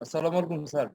আসসালামু আলাইকুম স্যার।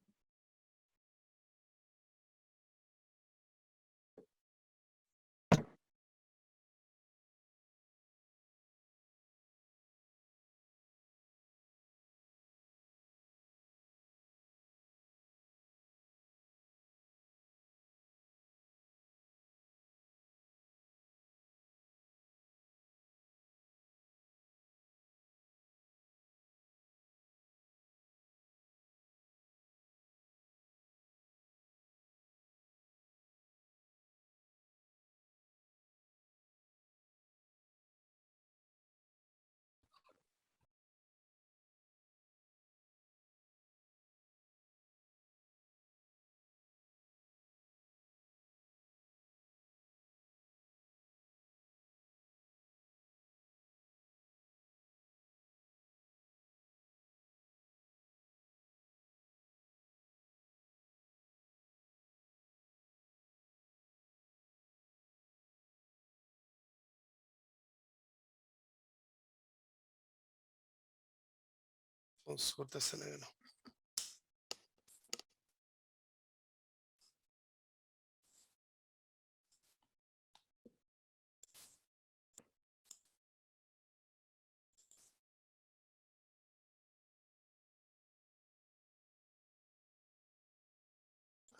করতেছে না কেন?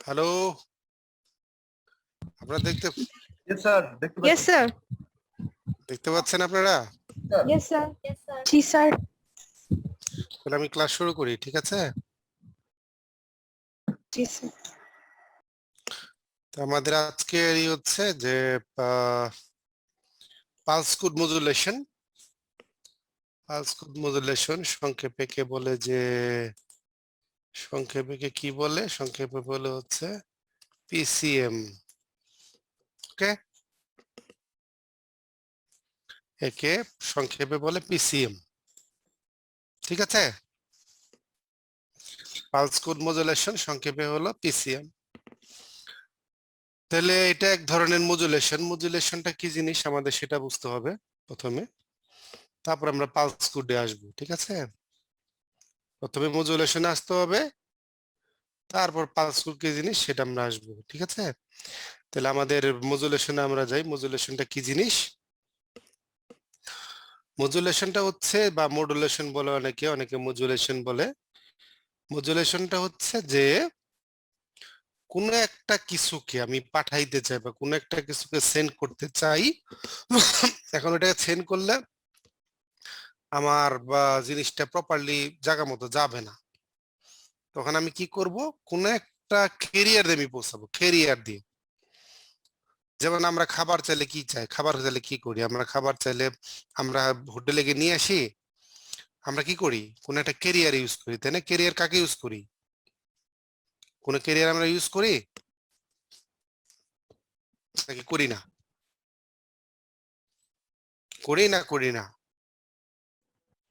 হ্যালো, আপনারা ইয়েস স্যার, দেখতে Yes, পাচ্ছি। sir. দেখতে পাচ্ছেন আপনারা? Sir, Yes, sir. Ji, sir. তাহলে আমি ক্লাস শুরু করি, ঠিক আছে? Ji, sir. তো আমাদের আজকে হচ্ছে যে pulse code modulation. Pulse code modulation সংক্ষেপে কে বলে যে কি বলে? সংক্ষেপে বলে হচ্ছে পিসিএম। ওকে, একে সংক্ষেপে বলে পিসিএম, ঠিক আছে? পালস কোড মডুলেশন সংক্ষেপে হলো পিসিএম। তাহলে এটা এক ধরনের মডুলেশন। মডুলেশনটা কি জিনিস আমাদের সেটা বুঝতে হবে প্রথমে, তারপর আমরা পালস কোডে আসবো, ঠিক আছে? প্রথমে মডুলেশনে আসতে হবে, তারপর পালস কোড কি জিনিস সেটা আমরা আসবো, ঠিক আছে? তাহলে আমাদের মডুলেশনে আমরা যাই। মডুলেশনটা কি জিনিস? মডুলেশনটা হচ্ছে, বা মডুলেশন বলে অনেকে, অনেকে মডুলেশন বলে। মডুলেশনটা হচ্ছে যে কোনো একটা কিছুকে আমি পাঠাইতে চাই বা কোনো একটা কিছুকে সেন্ড করতে চাই। এখন এটাকে সেন্ড করলে আমার বা জিনিসটা প্রপারলি জায়গা মতো যাবে না, তখন আমি কি করব? কোনো একটা ক্যারিয়ার দিয়ে আমি পৌঁছাবো, ক্যারিয়ার দিয়ে। যেমন আমরা খাবার চাইলে কি চাই? খাবার চাইলে কি করি? আমরা খাবার চাইলে আমরা হোটেলে গিয়ে নিয়ে আসি, আমরা কি করি? কোন একটা ক্যারিয়ার ইউজ করি, তাই না? ক্যারিয়ার কাকে ইউজ করি? কোন ক্যারিয়ার আমরা ইউজ করি নাকি করি না? করি না?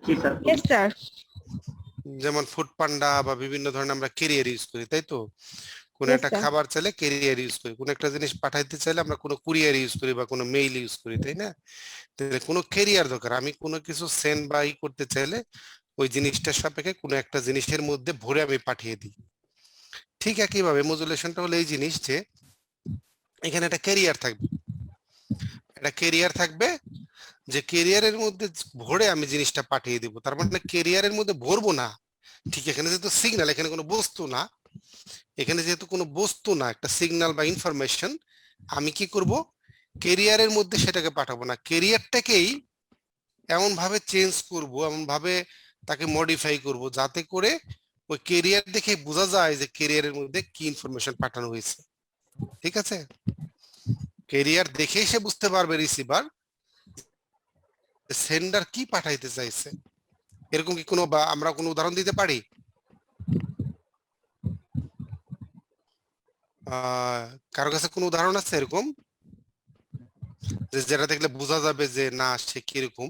জি স্যার। Yes, sir. যেমন ফুড পান্ডা বা বিভিন্ন ধরনের আমরা ক্যারিয়ার ইউজ করি, তাই তো? কোন Yes, একটা sir. খাবার চাইলে ক্যারিয়ার ইউজ করি, কোন একটা জিনিস পাঠাইতে চাইলে আমরা কোনো কুরিয়ার ইউজ করি বা কোনো মেইল ইউজ করি, তাই না? তাহলে কোনো ক্যারিয়ার দরকার। আমি কোনো কিছু সেন্ড বা ই করতে চাইলে ওই জিনিসটার সাপেক্ষে কোনো একটা জিনিসের মধ্যে ভরে আমি পাঠিয়ে দিই। ঠিক একইভাবে মডুলেশনটা হলো এই জিনিস যে এখানে একটা ক্যারিয়ার থাকবে, একটা ক্যারিয়ার থাকবে, যে ক্যারিয়ারের মধ্যে ভরে আমি জিনিসটা পাঠিয়ে দিব। তার মানে ক্যারিয়ারের মধ্যে ভরবো না, ঠিক? এখানে যেহেতু সিগন্যাল, এখানে কোনো বস্তু না, এখানে যেহেতু কোনো বস্তু না, একটা সিগন্যাল বা ইনফরমেশন, আমি কি করব? ক্যারিয়ারের মধ্যে সেটাকে পাঠাবো না, ক্যারিয়ারটাকেই এমন ভাবে চেঞ্জ করব, এমন ভাবে তাকে মডিফাই করব যাতে করে ওই ক্যারিয়ার দেখে বোঝা যায় যে ক্যারিয়ারের মধ্যে কি ইনফরমেশন পাঠানো হয়েছে, ঠিক আছে? ক্যারিয়ার দেখেই সে বুঝতে পারবে রিসিভার সেন্ডার কি পাঠাইতে চাইছে। এরকম কি কোনো, বা আমরা কোনো উদাহরণ দিতে পারি? কারো কাছে কোনো উদাহরণ আছে এরকম যে যেটা দেখলে বোঝা যাবে যে না সে কিরকম?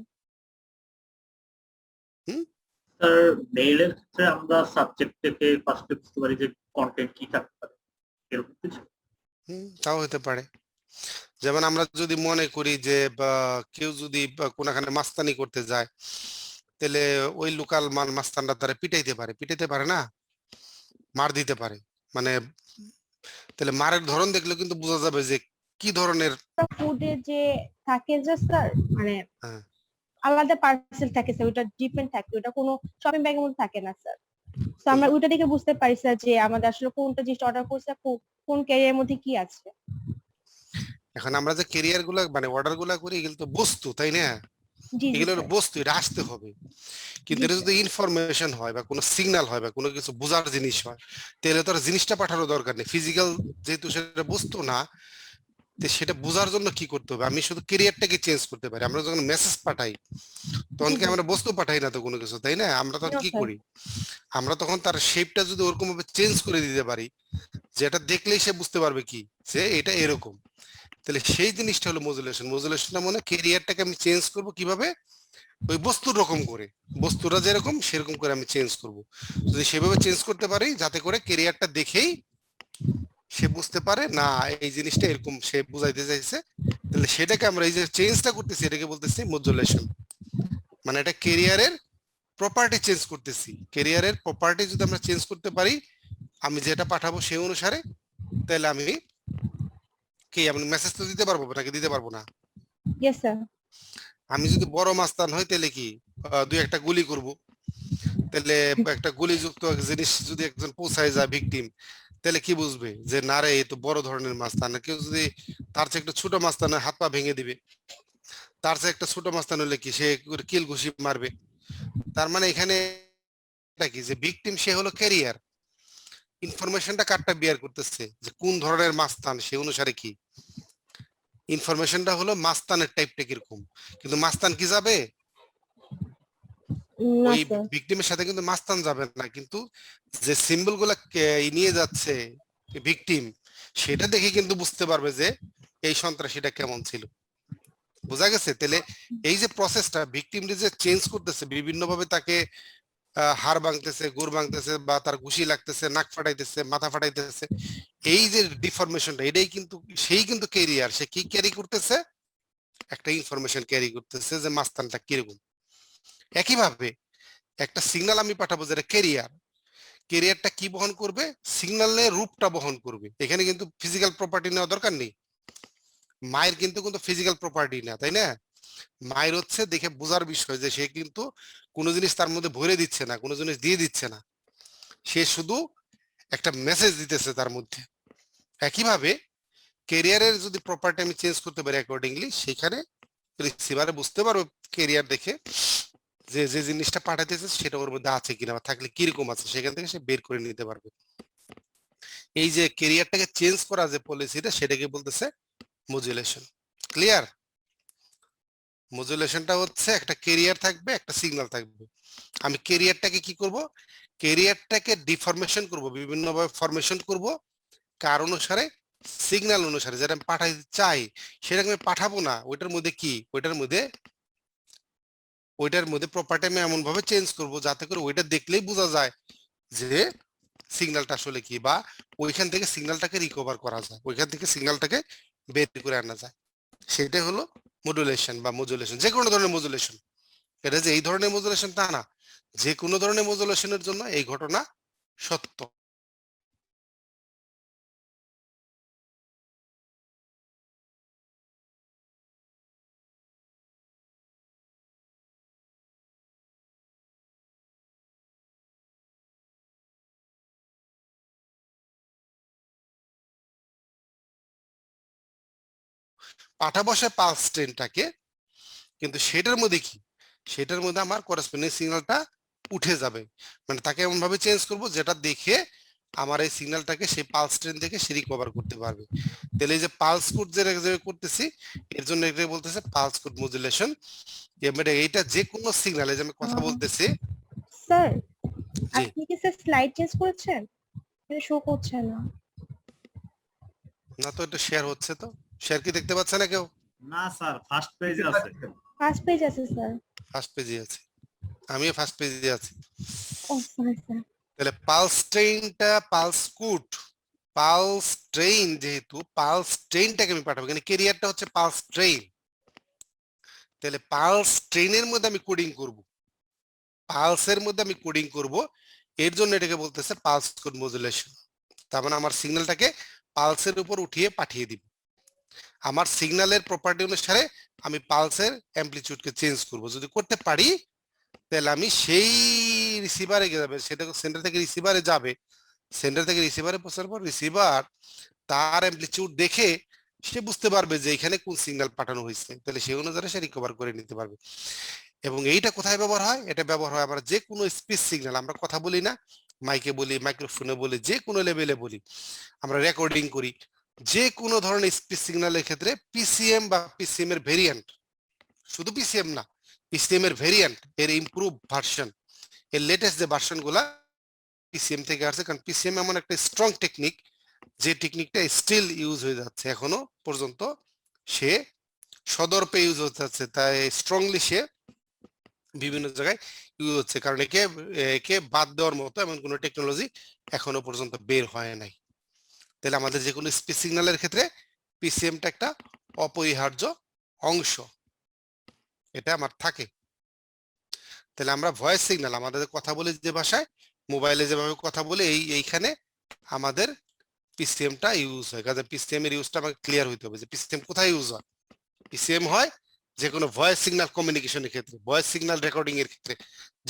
স্যার, মেইলের ক্ষেত্রে আমরা সাবজেক্ট থেকে ফার্স্টে বুঝতে পারি যে কন্টেন্ট কি থাকতে পারে, এরকম কিছু। তাও হতে পারে। যেমন আমরা যদি মনে করি যে বা কেউ যদি কোনখানে মাস্তানি করতে যায়, তাহলে ওই লোকাল মাস্তানরা তারা পিটাইতে পারে না? মার দিতে পারে, মানে তাহলে মারের ধরন দেখলে কিন্তু বোঝা যাবে যে কি ধরনের। ফুডে যে থাকে যে স্যার, মানে হ্যাঁ, আলাদা পার্সেল থাকে স্যার, ওটা ডিফারেন্ট থাকে, ওটা কোনো শপিং ব্যাগের মধ্যে থাকে না স্যার। তো আমরা ওইটা দেখে বুঝতে পারি স্যার যে আমাদের আসলে কোনটা জিনিস অর্ডার করছে, কোন ক্যারিয়ার মধ্যে কি আছে। এখন আমরা যে কেরিয়ার গুলা মানে অর্ডার গুলা করি এগুলো তো বস্তু, তাই না? জি জি এগুলো হলো স্যার। বস্তু, এটা আসতে হবে। কিন্তু জি এটা স্যার। যদি ইনফরমেশন হয় বা কোনো সিগন্যাল হয় বা কোনো কিছু বোঝার জিনিস হয়, তাহলে তো আর জিনিসটা পাঠানোর দরকার নেই। ফিজিক্যাল যেহেতু সেটা বস্তু না, তো সেটা বোঝার জন্য কি করতে হবে? আমি শুধু কেরিয়ারটাকে চেঞ্জ করতে পারি। আমরা যখন মেসেজ পাঠাই তখন জি কি জি। আমরা বস্তু পাঠাই না তো কোনো কিছু, তাই না? আমরা তখন নো কি স্যার। করি? আমরা তখন তার শেপটা যদি ওরকম ভাবে চেঞ্জ করে দিতে পারি, যেটা দেখলেই সে বুঝতে পারবে কি যে এটা এরকম, তাহলে সেই জিনিসটা হলো মজুলেশন। মজুলেশনটা মানে কেরিয়ারটাকে আমি চেঞ্জ করব কিভাবে? ওই বস্তুর রকম করে, বস্তুটা যেরকম সেরকম করে আমি চেঞ্জ করব। যদি সেভাবে চেঞ্জ করতে পারি যাতে করে কেরিয়ারটা দেখেই সে বুঝতে পারে না এই জিনিসটা এরকম সে বুঝাইতে চাইছে, তাহলে সেটাকে আমরা এই যে চেঞ্জটা করতেছি এটাকে বলতেছি মজুলেশন। মানে এটা কেরিয়ারের প্রপার্টি চেঞ্জ করতেছি। কেরিয়ারের প্রপার্টি যদি আমরা চেঞ্জ করতে পারি, আমি যেটা পাঠাবো সেই অনুসারে, তাহলে আমি কি আমি মেসেজ তো দিতে পারবো নাকি দিতে পারবো না? Yes sir. আমি যদি বড় মাস্তান হই তাহলে কি দুই একটা গুলি করব, তাহলে একটা গুলিযুক্ত জিনিস যদি একজন পৌঁছায় যায় ভিকটিম, তাহলে কি বুঝবে যে না রে এই তো বড় ধরনের মাস্তান। কেউ যদি তার চেয়ে একটা ছোট মাস্তান হয়, হাত পা ভেঙে দিবে। তার চেয়ে একটা ছোট মাস্তান হলে কি সে কিল ঘুষি মারবে। তার মানে এখানে এটা কি যে ভিকটিম সে হলো ক্যারিয়ার, ইনফরমেশনটা কারটা বিয়ার করতেছে যে কোন ধরনের মাস্তান সে অনুসারে কি ইনফরমেশনটা হলো মাস্তানের টাইপটা কিরকম। কিন্তু মাস্তান কি যাবে? না ওই স্যার। ভিকটিমের সাথে কিন্তু মাস্তান যাবে না, কিন্তু যে সিম্বল গুলা নিয়ে যাচ্ছে ভিকটিম, সেটা দেখে কিন্তু বুঝতে পারবে যে এই সন্ত্রাসীটা কেমন ছিল। বোঝা গেছে? তাহলে এই যে প্রসেসটা ভিকটিম যে চেঞ্জ করতেছে বিভিন্ন ভাবে, তাকে হাড় ভাঙতেছে, গুড় ভাঙতেছে, বা তার ঘুষি লাগতেছে, নাক ফাটাইতেছে, মাথা ফাটাইতেছে, এই যে ডিফরমেশনটা এটাই কিন্তু সেই কিন্তু ক্যারিয়ার। সে কি ক্যারি করতেছে? একটা ইনফরমেশন ক্যারি করতেছে যে মাস্তানটা কিরকম। একইভাবে একটা সিগন্যাল আমি পাঠাবো যেটা ক্যারিয়ার, ক্যারিয়ারটা কি বহন করবে? সিগন্যালের রূপটা বহন করবে। এখানে কিন্তু ফিজিক্যাল প্রপার্টি নেওয়া দরকার নেই। মায়ের কিন্তু কিন্তু ফিজিক্যাল প্রপার্টি না, তাই না? মায়ের হচ্ছে দেখে বোঝার বিষয় যে সে কিন্তু কোনো জিনিস তার মধ্যে ভরে দিচ্ছে না, কোনো জিনিস দিয়ে দিচ্ছে না, সে শুধু একটা মেসেজ দিতেছে তার মধ্যে। একইভাবে ক্যারিয়ারের যদি প্রপার্টি আমি চেঞ্জ করতে পারি অ্যাকর্ডিংলি, সেখানে রিসিভারে বুঝতে পারবে ক্যারিয়ার দেখে যে যে জিনিসটা পাঠাতেছে সেটা ওর মধ্যে আছে কিনা বা থাকলে কিরকম আছে, সেখান থেকে সে বের করে নিতে পারবে। এই যে ক্যারিয়ারটাকে চেঞ্জ করা যে পলিসিটা সেটাকে বলতেছে মডুলেশন। ক্লিয়ার? মডুলেশনটা হচ্ছে একটা ক্যারিয়ার থাকবে, একটা সিগন্যাল থাকবে। আমি ক্যারিয়ারটাকে কি করব? ক্যারিয়ারটাকে ডিফরমেশন করব, বিভিন্নভাবে ফরমেশন করব, কার অনুসারে? সিগন্যাল অনুসারে। যেটা আমি পাঠাইতে চাই সেটাকে আমি পাঠাবো না, ওইটার মধ্যে কি ওইটার মধ্যে প্রপার্টি আমি এমন ভাবে চেঞ্জ করব যাতে করে ওইটা দেখলেই বোঝা যায় যে সিগন্যালটা আসলে কি, বা ওইখান থেকে সিগন্যালটাকে রিকভার করা যায়, ওইখান থেকে সিগন্যালটাকে বের করে আনা যায়। সেটাই হলো মডুলেশন বা মডুলেশন। যে কোনো ধরনের মডুলেশন, এটা যে এই ধরনের মডুলেশন তা না, যে কোনো ধরনের মডুলেশনের জন্য এই ঘটনা সত্য। পাঠা বসে পালস ট্রেনটাকে, কিন্তু সেটার মধ্যে কি, সেটার মধ্যে আমার করেসপন্ডিং সিগন্যালটা উঠে যাবে। মানে তাকে এমন ভাবে চেঞ্জ করব যেটা দেখে আমার এই সিগন্যালটাকে সেই পালস ট্রেন থেকে সে রিকভার করতে পারবে। তাহলে এই যে পালস কোড যেটা যেটা করতেছি, এর জন্য এটা বলতেছে পালস কোড মডুলেশন। মানে এইটা যে কোনো সিগন্যালে যে আমি কথা বলতেছি। স্যার, জি, আপনি কি স্যার স্লাইড চেঞ্জ করেছেন? এটা শো করছে না। না তো এটা শেয়ার হচ্ছে, তো শেয়ার কি দেখতে পাচ্ছে না কেউ? না স্যার, ফার্স্ট পেজে আছে। ফার্স্ট পেজ আছে স্যার। ফার্স্ট পেজে আছে, আমিও ফার্স্ট পেজে আছি। ও সরি স্যার। তাহলে পালস ট্রেনটা পালস কোড, পালস ট্রেন, যেহেতু পালস ট্রেনটাকে আমি পাঠাবো, এখানে ক্যারিয়ারটা হচ্ছে পালস ট্রেন, তাহলে পালস ট্রেনের মধ্যে আমি কোডিং করব, পালসের মধ্যে আমি কোডিং করব এর জন্য এটাকে বলতেছে পালস কোড মডুলেশন। তার মানে আমার সিগন্যালটাকে পালসের উপর উঠিয়ে পাঠিয়ে দিব। আমার সিগন্যালের প্রপার্টি অনুসারে আমি পালসের অ্যামপ্লিটিউডকে চেঞ্জ করব। যদি করতে পারি তাহলে আমি সেই রিসিভারে যাবে, সেটা সেন্টার থেকে রিসিভারে যাবে, সেন্টার থেকে রিসিভারে পৌঁছার পর রিসিভার তার অ্যামপ্লিটিউড দেখে সে বুঝতে পারবে যে এখানে কোন সিগন্যাল পাঠানো হয়েছে, তাহলে সেই অনুযায়ী সে রিকভার করে নিতে পারবে। এবং এইটা কোথায় ব্যবহার হয়? এটা ব্যবহার হয় আমরা যে কোনো স্পিচ সিগন্যাল, আমরা কথা বলি না, মাইকে বলি, মাইক্রোফোনে বলি, যে কোনো লেভেলে বলি, আমরা রেকর্ডিং করি, যে কোনো ধরনের স্পিচ সিগন্যালের ক্ষেত্রে পিসিএম বা পিসিএম এর ভেরিয়েন্ট, শুধু পিসিএম না, পিসিএম এর ভেরিয়েন্ট, এর ইমপ্রুভ ভার্সন, এর লেটেস্ট যে ভার্সন গুলা পিসিএম থেকে আসছে। কারণ পিসিএম এমন একটা স্ট্রং টেকনিক, যে টেকনিকটা স্টিল ইউজ হয়ে যাচ্ছে এখনো পর্যন্ত, সে সদর্পে ইউজ হতে যাচ্ছে, তাই স্ট্রংলি সে বিভিন্ন জায়গায় ইউজ হচ্ছে, কারণ একে একে বাদ দেওয়ার মতো এমন কোনো টেকনোলজি এখনো পর্যন্ত বের হয় নাই। তাহলে আমাদের যে কোনো স্পিচ সিগন্যালের ক্ষেত্রে পিসিএমটা একটা অপরিহার্য অংশ, এটা আমার থাকে। তাহলে আমরা ভয়েস সিগন্যাল, আমাদের কথা বলে যে ভাষায়, মোবাইলে যেভাবে কথা বলে, এইখানে আমাদের পিসিএমটা ইউজ হয়। কাজে পিসিএম এর ইউজটা আমাকে ক্লিয়ার হইতে হবে যে পিসিএম কোথায় ইউজ হয়। পিসিএম হয় যে কোনো ভয়েস সিগন্যাল কমিউনিকেশনের ক্ষেত্রে, ভয়েস সিগন্যাল রেকর্ডিং এর ক্ষেত্রে,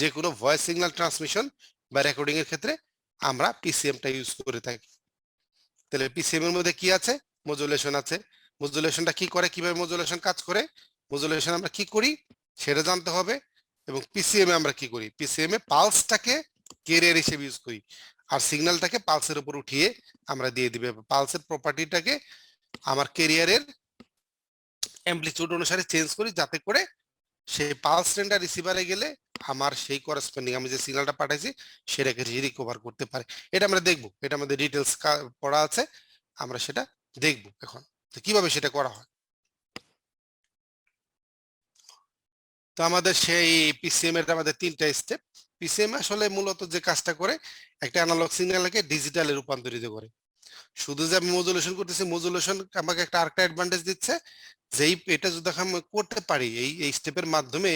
যে কোনো ভয়েস সিগন্যাল ট্রান্সমিশন বা রেকর্ডিং এর ক্ষেত্রে আমরা পিসিএমটা ইউজ করে থাকি। তাহলে পিসিএম এর মধ্যে কি আছে? মডুলেশন আছে। মডুলেশনটা কি করে, কিভাবে মডুলেশন কাজ করে, মডুলেশন আমরা কি করি সেটা জানতে হবে। এবং পিসিএম এ আমরা কি করি, পিসিএম এ পালসটাকে ক্যারিয়ার হিসেবে ইউজ করি, আর সিগন্যালটাকে পালসের উপর উঠিয়ে আমরা দিয়ে দিবে। পালসের প্রপার্টিটাকে আমার ক্যারিয়ারের অ্যামপ্লিটিউড অনুসারে চেঞ্জ করি, যাতে করে সেই পালস রেঞ্জটা রিসিভারে গেলে আমার সেই করেসপন্ডিং আমি যে সিগন্যালটা পাঠাইছি সেটাকে রিকভার করতে পারে। এটা আমরা দেখবো, এটা আমাদের ডিটেলস পড়া আছে, আমরা সেটা দেখবো এখন তো কিভাবে সেটা করা হয়। তো আমাদের সেই পিসিএম এর আমাদের 3টা স্টেপ। পিসিএম আসলে মূলত যে কাজটা করে, একটা অ্যানালগ সিগন্যালকে ডিজিটালে রূপান্তরিত করে। শুধু যে আমি মডুলেশন করতেছি, মডুলেশন আমাকে একটা আরেকটা অ্যাডভান্টেজ দিচ্ছে, যে এটা যদি আমি করতে পারি এই স্টেপের মাধ্যমে,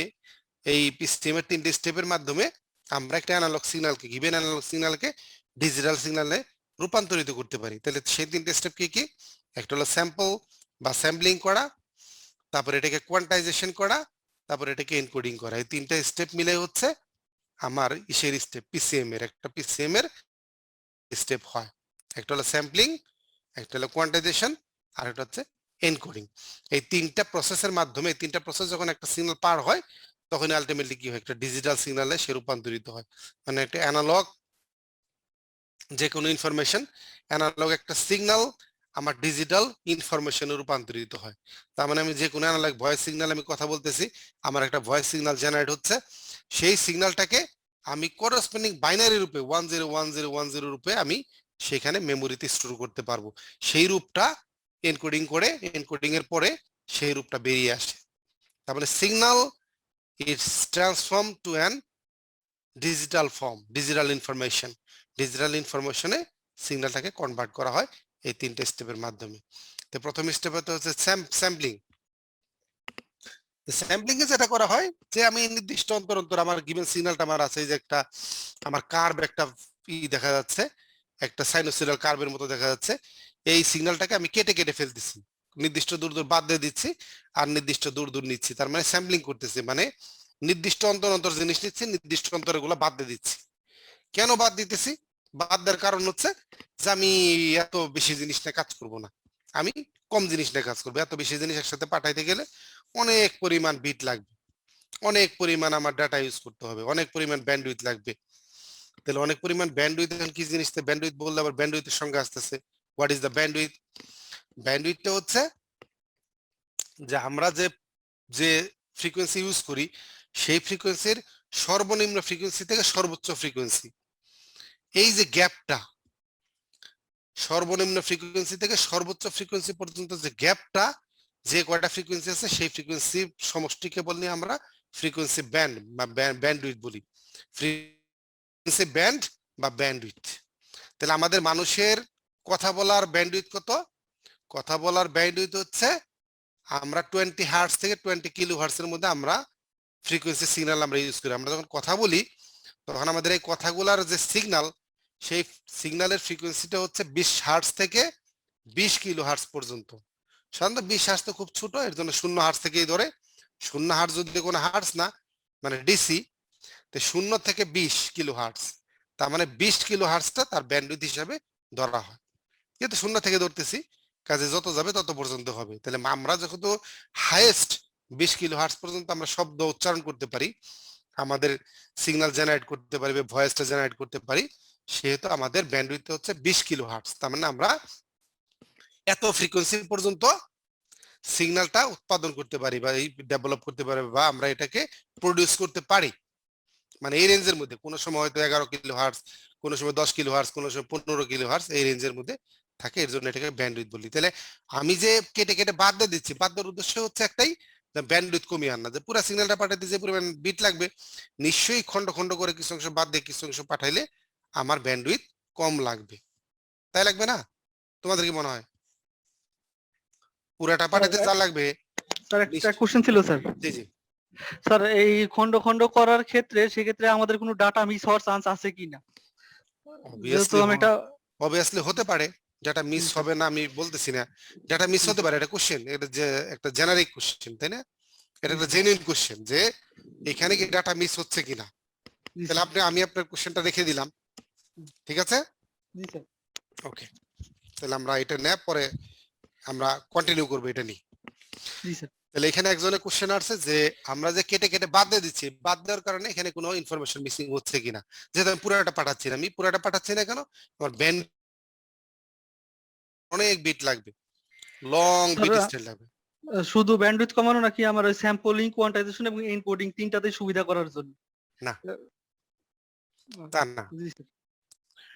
এই পিসিএম এর 3টে স্টেপের মাধ্যমে আমরা একটা অ্যানালগ সিগন্যালকে, গিভেন অ্যানালগ সিগন্যালকে ডিজিটাল সিগন্যালে রূপান্তরিত করতে পারি। তাহলে সেই 3টে স্টেপ কি কি? একটা হলো স্যাম্পল বা স্যাম্পলিং করা, তারপর এটাকে কোয়ান্টাইজেশন করা, তারপর এটাকে এনকোডিং করা। এই 3টা স্টেপ মিলে হচ্ছে আমার ইসের স্টেপ, পিসিএম এর একটা পিসিএম এর স্টেপ হয়। একটা হলো স্যাম্পলিং, একটা হলো কোয়ান্টাইজেশন, আর একটা হচ্ছে এনকোডিং। এই 3টা প্রসেসের মাধ্যমে, 3টা প্রসেস যখন একটা সিগন্যাল পার হয়, তখন আলটিমেটলি কি হয়, একটা ডিজিটাল সিগন্যালে সে রূপান্তরিত হয়। মানে একটা অ্যানালগ যে কোনো ইনফরমেশন, অ্যানালগ একটা সিগন্যাল আমার ডিজিটাল ইনফরমেশনে রূপান্তরিত হয়। তার মানে আমি যে কোনো অ্যানালগ ভয়েস সিগন্যাল আমি কথা বলতেছি, আমার একটা ভয়েস সিগন্যাল জেনারেট হচ্ছে, সেই সিগন্যালটাকে আমি করেসপন্ডিং বাইনারি রূপে 101010 রূপে আমি সেখানে মেমোরিতে স্টোর করতে পারবো। সেই রূপটা এনকোডিং করে, এনকোডিং এর পরে সেই রূপটা বেরিয়ে আসে। তারপরে signal its transform to an digital form, digital information, ডিজিটাল ইনফরমেশনে সিগন্যালটাকে কনভার্ট করা হয় এই 3টে স্টেপের মাধ্যমে। তো প্রথম স্টেপ হচ্ছে স্যাম্পলিং। স্যাম্পলিং এ যেটা করা হয়, যে আমি নির্দিষ্ট অন্তর অন্তর আমার গিভেন সিগন্যালটা আমার আছে, যে একটা আমার কার্ভ একটা দেখা যাচ্ছে, একটা সাইনোসিডাল কার্ভের মতো দেখা যাচ্ছে, এই সিগন্যালটাকে আমি কেটে কেটে ফেলতেছি, নির্দিষ্ট দূর দূর বাদ দিয়ে দিচ্ছি আর নির্দিষ্ট দূর দূর নিচ্ছি। তার মানে স্যাম্পলিং করতেছি, মানে নির্দিষ্ট অন্তর অন্তর জিনিস নিচ্ছি, নির্দিষ্ট অন্তরগুলো বাদ দিয়ে দিচ্ছি। কেন বাদ দিতেছি? বাদ দেওয়ার কারণ হচ্ছে যে আমি এত বেশি জিনিস নিয়ে কাজ করব না, আমি কম জিনিস নিয়ে কাজ করবো। এত বেশি জিনিস একসাথে পাঠাইতে গেলে অনেক পরিমাণ বিট লাগবে, অনেক পরিমাণ আমার ডাটা ইউজ করতে হবে, অনেক পরিমাণ ব্যান্ডউইথ লাগবে। তাহলে অনেক পরিমাণ ব্যান্ডউইথ, এখন কি জিনিস? ব্যান্ডউইথ বললে আবার ব্যান্ডউইথের সঙ্গে আসতেছে, হোয়াট ইজ দ্য ব্যান্ডউইথ? ব্যান্ডউইথটা হচ্ছে যে আমরা যে যে ফ্রিকোয়েন্সি ইউজ করি, সেই ফ্রিকোয়েন্সির সর্বনিম্ন ফ্রিকোয়েন্সি থেকে সর্বোচ্চ ফ্রিকোয়েন্সি, এই যে গ্যাপটা, সর্বনিম্ন ফ্রিকোয়েন্সি থেকে সর্বোচ্চ ফ্রিকোয়েন্সি পর্যন্ত যে গ্যাপটা, যে কয়টা ফ্রিকোয়েন্সি আছে সেই ফ্রিকোয়েন্সি সমষ্টিকে বলি আমরা ফ্রিকোয়েন্সি ব্যান্ড বা ব্যান্ডউইথ বলি, ফ্রিকোয়েন্সি ব্যান্ড বা ব্যান্ডউইথ। তাহলে আমাদের মানুষের কথা বলার ব্যান্ডউইথ কত? কথা বলার ব্যান্ডউইথ হচ্ছে আমরা 20 হার্টজ থেকে 20 কিলো হার্টজ এর মধ্যে আমরা ফ্রিকোয়েন্সি সিগন্যাল আমরা ইউজ করি। আমরা যখন কথা বলি তখন আমাদের এই কথাগুলার যে সিগন্যাল, সেই সিগন্যালের ফ্রিকোয়েন্সিটা হচ্ছে 20 হার্টজ থেকে 20 কিলো হার্টজ পর্যন্ত। সাধারণত 20 হার্টজ তো খুব ছোট, এর জন্য 0 হার্টজ থেকেই ধরে। 0 হার্টজ যদি কোনো হার্টজ না, মানে ডিসি, তো 0 থেকে 20 কিলো হার্টজ, তার মানে 20 কিলো হার্টজটা তার ব্যান্ডউইথ হিসাবে ধরা হয়। কিন্তু 0 থেকে ধরতেছি, কাজে যত যাবে তত পর্যন্ত হবে। তাহলে আমরা যখন হাইয়েস্ট 20 কিলো হার্টজ পর্যন্ত আমরা শব্দ উচ্চারণ করতে পারি, আমাদের সিগন্যাল জেনারেট করতে পারি বা ভয়েসটা জেনারেট করতে পারি, সেহেতু আমাদের ব্যান্ডউইথ হচ্ছে 20 কিলো হার্টজ। তার মানে আমরা এত ফ্রিকোয়েন্সি পর্যন্ত সিগন্যালটা উৎপাদন করতে পারি বা এই ডেভেলপ করতে পারি বা আমরা এটাকে প্রডিউস করতে পারি। মানে এই রেঞ্জের মধ্যে, কোনো সময় হয়তো 11 কিলো হার্টজ, কোনো সময় 10 কিলো হার্টজ, কোনো সময় 15 কিলো হার্টজ, এই রেঞ্জের মধ্যে থাকে। এর জন্য এটাকে ব্যান্ডউইথ বলি। তাহলে আমি যে কেটে কেটে বাদ দিয়ে দিচ্ছি, বাদ দেওয়ার উদ্দেশ্য হচ্ছে একটাই, ব্যান্ডউইথ কমিয়ে আনা। যে পুরো সিগন্যালটা পাঠাতে যে পরিমাণ বিট লাগবে, নিশ্চয়ই খন্ড খন্ড করে কিছু অংশ বাদ দিয়ে কিছু অংশ পাঠাইলে আমার ব্যান্ডউইথ কম লাগবে। তাই লাগবে না? তোমাদের কি মনে হয়? পুরাটা পাঠাতে যা লাগবে। স্যার একটা কোশ্চেন ছিল স্যার। জি জি স্যার এই খন্ড খন্ড করার ক্ষেত্রে সেক্ষেত্রে আমাদের কোনো ডাটা মিস হওয়ার চান্স আছে কিনা? যেহেতু আমি এটা অবভিয়াসলি হতে পারে, যেটা মিস হবে না আমি বলতেছি না, যেটা মিস হতে পারে। এটা কোশ্চেন, এটা যে একটা জেনারিক কোশ্চেন, তাই না? এটা একটা জেনুইন কোশ্চেন যে এখানে কি ডাটা মিস হচ্ছে কিনা। তাহলে আমি আপনার কোশ্চেনটা রেখে দিলাম, ঠিক আছে? জি স্যার। ওকে, তাহলে আমরা এটা নিয়ে পরে আমরা কন্টিনিউ করবো এটা নিয়ে। জি স্যার। তাহলে এখানে একজনের কোশ্চেন আসছে যে আমরা যে কেটে কেটে বাদ দিয়ে দিচ্ছি, বাদ দেওয়ার কারণে এখানে কোনো ইনফরমেশন মিসিং হচ্ছে কিনা। যেহেতু আমি পুরোটা পাঠাচ্ছি না, আমি পুরোটা পাঠাচ্ছি না কেন, আমার ব্যান্ড অনেক বিট লাগবে, লং বিট স্টাইল লাগবে। শুধু ব্যান্ডউইথ কমানো নাকি আমার ওই স্যাম্পলিং, কোয়ান্টাইজেশন এবং এনকোডিং তিনটাতে সুবিধা করার জন্য? না, তা না, জি স্যার।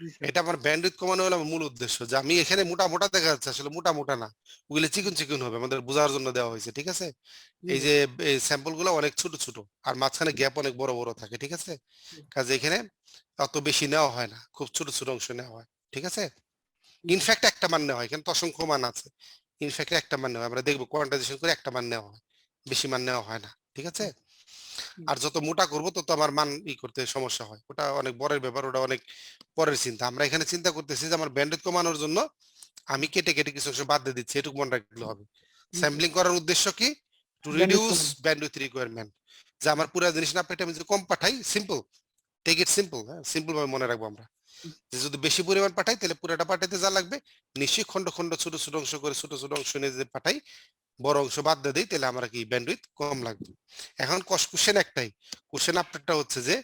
জি স্যার। এটা আমার ব্যান্ডউইথ কমানো হলো আমার মূল উদ্দেশ্য। যে আমি এখানে মোটা মোটা দেখা যাচ্ছে, আসলে মোটা মোটা না, ওগুলো চিকন চিকন হবে, আমাদের বোঝার জন্য দেওয়া হয়েছে, ঠিক আছে? এই যে এই স্যাম্পল গুলো অনেক ছোট ছোট আর মাঝখানে গ্যাপ অনেক বড় বড় থাকে, ঠিক আছে? কাজে এখানে অত বেশি নেওয়া হয় না, খুব ছোট ছোট অংশ নেওয়া হয়, ঠিক আছে? ইনফ্যাক্ট একটা মান নেওয়া হয়, কিন্তু অসংখ্য মান আছে, ইনফ্যাক্ট একটা মান নেওয়া হয়। আমরা দেখবো কোয়ান্টাইজেশন করে একটা মান নেওয়া হয়, বেশি মান নেওয়া হয় না, ঠিক আছে? আর যত মোটা করবো তত আমার মান করতে সমস্যা হয়, ওটা অনেক বড়ের ব্যাপার, ওটা অনেক পরের চিন্তা। আমরা এখানে চিন্তা করতেছি যে আমার ব্যান্ডউইথ কমানোর জন্য আমি কেটে কেটে কিছু অংশ বাদ দিয়ে দিচ্ছি, এটুকু মনে রাখলে হবে। স্যাম্পলিং করার উদ্দেশ্য কি? To reduce bandwidth requirement. যে আমার পুরো জিনিস না পেটে আমি যদি কম পাঠাই, সিম্পল, টেক ইট সিম্পল, হ্যাঁ, সিম্পল ভাবে মনে রাখবো আমরা। যে যদি বেশি পরিমাণ পাঠাই তাহলে পুরোটা পাঠাইতে যা লাগবে, নিশ্চয়ই খন্ড খন্ড ছোট ছোট অংশ করে ছোট ছোট অংশ নিয়ে যদি পাঠাই, বড় অংশ বাদ দিয়ে দিই, তাহলে আমরা কি ব্যান্ডউইথ কম লাগবে। এখন কোশ্চেন একটাই, কোশ্চেন আপনারটা হচ্ছে যে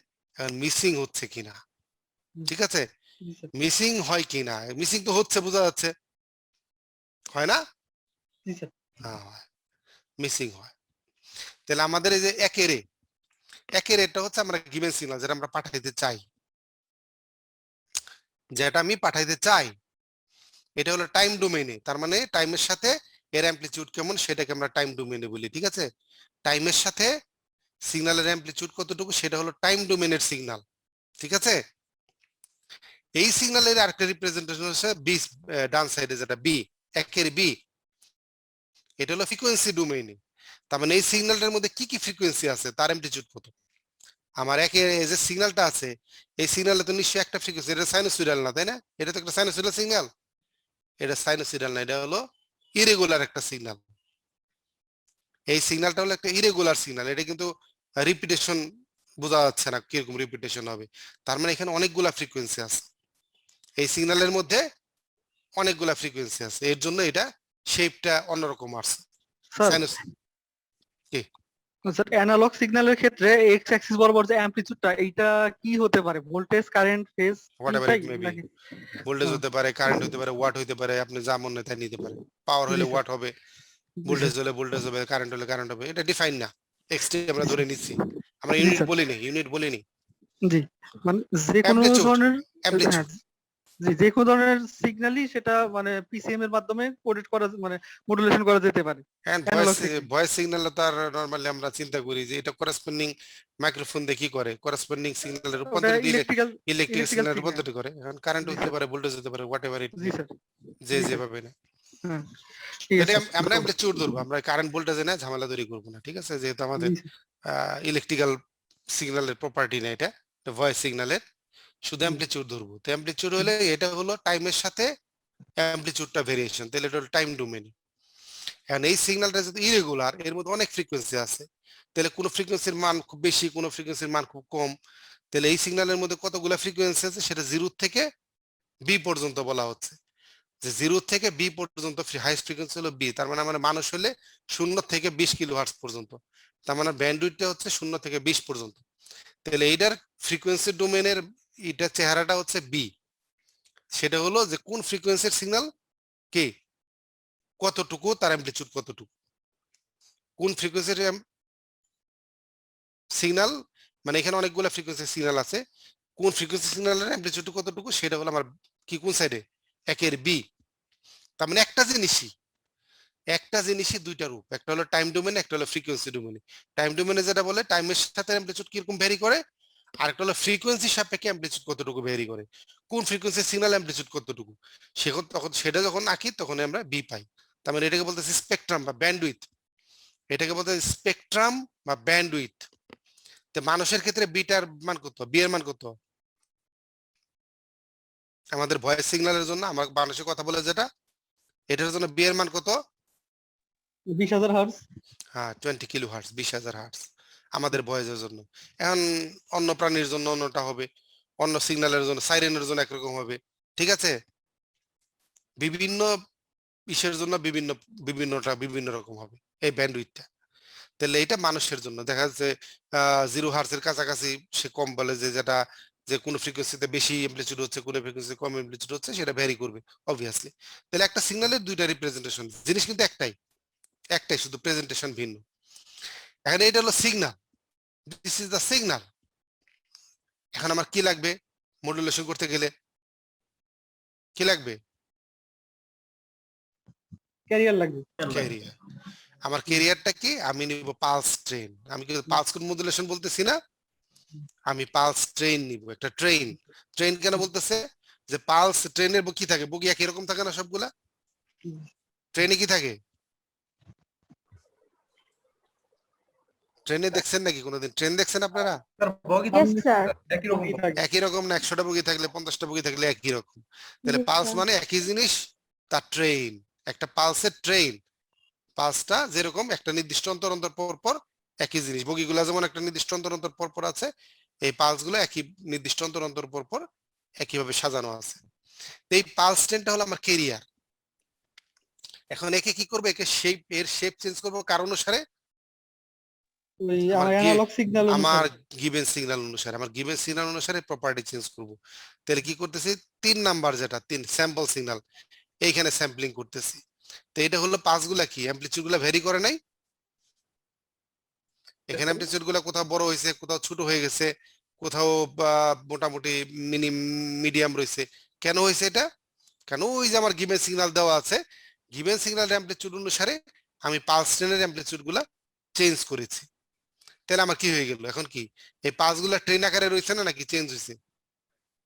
মিসিং হচ্ছে কিনা, ঠিক আছে? মিসিং হয় কিনা, মিসিং তো হচ্ছে, বোঝা যাচ্ছে, হয় না? জি স্যার। মিসিং হয়। তাহলে আমাদের এই যে একের এটা হচ্ছে আমরা গিভেন সিগন্যাল, যেটা আমরা পাঠাইতে চাই, যেটা আমি পাঠাইতে চাই, এটা হলো টাইম ডোমেইনে। তার মানে টাইমের সাথে এর অ্যামপ্লিটিউড কেমন সেটাকে আমরা টাইম ডোমেইনে বলি, ঠিক আছে? টাইমের সাথে সিগন্যালের অ্যামপ্লিটিউড কতটুকু সেটা হলো টাইম ডোমেইনের সিগন্যাল, ঠিক আছে? এই সিগন্যালের আরেকটা রিপ্রেজেন্টেশন হচ্ছে বি, ডান সাইডে যেটা বি, একের বি, এটা হলো ফ্রিকোয়েন্সি ডোমেইনে। তার মানে এই সিগন্যালটার মধ্যে কি কি ফ্রিকোয়েন্সি আছে, তার অ্যামপ্লিটিউড কত। আমার একের যে সিগন্যালটা আছে, এই সিগন্যালে তো নিশ্চয়ই একটা ফ্রিকোয়েন্সি, এটা সাইনোসয়েডাল না, তাই না? এটা তো একটা সাইনোসয়েডাল সিগন্যাল, এটা সাইনোসয়েডাল না, এটা হলো ইরেগুলার একটা সিগন্যাল। এই সিগন্যালটা হলো একটা ইরেগুলার সিগন্যাল, এটা কিন্তু রিপিটেশন বোঝা যাচ্ছে না কিরকম রিপিটেশন হবে। তার মানে এখানে অনেকগুলা ফ্রিকোয়েন্সি আছে, এই সিগন্যালের মধ্যে অনেকগুলা ফ্রিকোয়েন্সি আছে, এর জন্য এটা শেপটা অন্যরকম আসছে। স্যার অ্যানালগ সিগন্যালের ক্ষেত্রে এক্স অ্যাক্সিস বরাবর যে অ্যামপ্লিটিউডটা, এইটা কি হতে পারে? Voltage, current, phase, whatever it may be, voltage হতে পারে, কারেন্ট হতে পারে, ওয়াট হতে পারে, আপনি যা মনে তাই নিতে পারে। পাওয়ার হলে ওয়াট হবে, ভোল্টেজ হলে ভোল্টেজ হবে, কারেন্ট হলে কারেন্ট হবে, এটা ডিফাইন না, এক্সটি আমরা ধরে নিচ্ছি, আমরা ইউনিট বলিনি, ইউনিট বলিনি। জি, মানে যে কোনো ধরনের অ্যামপ্লিটিউড, জি, যে কোনো ধরনের সিগন্যালই সেটা মানে পিসিএম এর মাধ্যমে কোডেড করা, মানে মডুলেশন করা যেতে পারে। এন্ড ভয়েস সিগন্যাল তো আর নরমালি আমরা চিন্তা করি যে এটা করেসপন্ডিং মাইক্রোফোন দিয়ে কি করে, করেসপন্ডিং সিগন্যালের রূপান্তর ইলেকট্রিক সিগন্যাল রূপান্তর করে। এখন কারেন্ট হতে পারে, ভোল্টেজ হতে পারে, হোয়াটএভার ইট, জি স্যার, যে যেভাবে না, হ্যাঁ এটা আমরা অ্যামপ্লিটিউড ধরবো, আমরা কারেন্ট ভোল্টেজে না ঝামেলা তৈরি করবো না, ঠিক আছে? যেহেতু আমাদের ইলেকট্রিক্যাল সিগন্যালের প্রপার্টি না এটা, ভয়েস সিগন্যালের শুধু অ্যামপ্লিচিউড ধরবো। তো অ্যামপ্লিচিউড হলে এটা হলো টাইমের সাথে অ্যামপ্লিচিউডটা ভেরিয়েশন, তাহলে এটা হলো টাইম ডোমেন। এখন এই সিগন্যালটা যদি ইরেগুলার, এর মধ্যে অনেক ফ্রিকোয়েন্সি আছে, তাহলে কোনো ফ্রিকোয়েন্সির মান খুব বেশি, কোনো ফ্রিকোয়েন্সির মান খুব কম, তাহলে এই সিগন্যালের মধ্যে কতগুলো ফ্রিকোয়েন্সি আছে সেটা 0 থেকে বি পর্যন্ত বলা হচ্ছে, যে 0 থেকে বি পর্যন্ত হাইস্ট ফ্রিকোয়েন্সি হলো বি। তার মানে আমার মানুষ হলে 0 থেকে 20 কিলোহার্টজ পর্যন্ত, তার মানে ব্যান্ডউইথটা হচ্ছে 0 থেকে 20 পর্যন্ত। তাহলে এইটার ফ্রিকোয়েন্সি ডোমেনের এটা চেহারাটা হচ্ছে বি, সেটা হলো যে কোন ফ্রিকোয়েন্সির সিগন্যাল কে কতটুকু, তার অ্যামপ্লিচিউড কতটুকু, কোন ফ্রিকোয়েন্সির সিগন্যাল, মানে এখানে অনেকগুলো ফ্রিকোয়েন্সি সিগন্যাল আছে, কোন ফ্রিকোয়েন্সি সিগন্যালের অ্যামপ্লিচিউড কতটুকু সেটা হলো আমার কি কোন সাইডে একের বি। তার মানে একটা জিনিসই দুইটা রূপ, একটা হলো টাইম ডোমেন, একটা হলো ফ্রিকোয়েন্সি ডোমেনে। টাইম ডোমেনে যেটা বলে টাইমের সাথে অ্যামপ্লিচিউড কিরকম ভ্যারি করে, আর একটা হলো ফ্রিকোয়েন্সি সাপেক্ষে অ্যামপ্লিচিউড কতটুকু ভ্যারি করে, কোন ফ্রিকোয়েন্সি সিগন্যাল অ্যামপ্লিচিউড কতটুকু, তখন সেটা যখন আঁকি তখন আমরা বি পাই। তার মানে এটাকে বলতেছি স্পেকট্রাম বা ব্যান্ডউইথ, এটাকে বলতে স্পেকট্রাম বা ব্যান্ডউইথ। তো মানুষের ক্ষেত্রে বিটার মান কত, বি এর মান কত, আমাদের ভয়েস সিগন্যালের জন্য আমার মানুষের কথা বলে যেটা, এটার জন্য বি এর মান কত, 20,000 হার্টজ। হ্যাঁ 20 কিলো হার্টজ, 20,000 হার্টজ আমাদের ভয়েসের জন্য। এখন অন্য প্রাণীর জন্য অন্যটা হবে, অন্য সিগন্যালের জন্য সাইরেনের জন্য একরকম হবে, ঠিক আছে, বিভিন্ন ইসের জন্য বিভিন্ন রকম হবে এই ব্যান্ডউইথটা। তাহলে এটা মানুষের জন্য দেখা যাচ্ছে 0 হার্টজের কাছাকাছি সে কম বলে, যেটা যে কোনো ফ্রিকোয়েন্সিতে বেশি অ্যামপ্লিচিউড হচ্ছে, কোনো ফ্রিকোয়েন্সি কম অ্যামপ্লিচিউড হচ্ছে, সেটা ভ্যারি করবে অবভিয়াসলি। তাহলে একটা সিগন্যালের দুইটা রিপ্রেজেন্টেশন, জিনিস কিন্তু একটাই শুধু প্রেজেন্টেশন ভিন্ন। এখন এটা হলো signal, this is the signal. এখন আমার কি লাগবে মডুলেশন করতে গেলে, কি লাগবে, ক্যারিয়ার লাগবে। ক্যারিয়ার। আমার ক্যারিয়ারটা কি, আমি নিব পালস ট্রেন, আমি কিন্তু পালস মডুলেশন বলতেছি না, আমি পালস ট্রেন নিব, একটা ট্রেন। ট্রেন কেন বলতেছে, যে পালস ট্রেনের কি থাকে, বগি একই রকম থাকে না সবগুলা, ট্রেনে কি থাকে, ট্রেনে দেখছেন নাকি কোনোদিন, ট্রেন দেখছেন আপনারা, Yes, sir. একই রকম না, 100টা বগি থাকলে 50টা বগি থাকলে একই রকম, তাহলে Yes, পালস sir. মানে একই জিনিস, তার ট্রেন, একটা পালসের ট্রেন, পালসটা যেরকম একটা নির্দিষ্ট অন্তর অন্তর পর পর একই জিনিস, বগিগুলা যেমন একটা নির্দিষ্ট অন্তর অন্তর পর পর আছে, এই পালস গুলো একই নির্দিষ্ট অন্তর অন্তর পর পর একইভাবে সাজানো আছে। এই পালস ট্রেনটা হলো আমার কেরিয়ার। এখন একে কি করবে, একে এর শেপ চেঞ্জ করবো কার অনুসারে, ওই আমার অ্যানালগ সিগন্যাল আমার অনুসারে। গিভেন সিগন্যাল অনুসারে, আমার গিভেন সিগন্যাল অনুসারে প্রপার্টি চেঞ্জ করব। তাহলে কি করতেছি, 3 নাম্বার যেটা 3 স্যাম্পল সিগন্যাল, এইখানে স্যাম্পলিং করতেছি। তো এটা হলো পাসগুলা কি অ্যামপ্লিটিউড গুলা ভ্যারি করে নাই, এখানে অ্যামপ্লিটিউড গুলা কোথাও বড় হয়েছে, কোথাও ছোট হয়ে গেছে, কোথাও মোটামুটি মিডিয়াম রয়েছে। কেন হয়েছে এটা, কেন ওই যে আমার গিভেন সিগন্যাল দেওয়া আছে, গিভেন সিগন্যাল অ্যামপ্লিটিউড অনুসারে আমি পালস ট্রেনের অ্যামপ্লিটিউড গুলা চেঞ্জ করেছি। তাহলে আমার কি হয়ে গেল, এখন কি এই পালস গুলা ট্রেন আকারে রয়েছে না নাকি চেঞ্জ হয়েছে,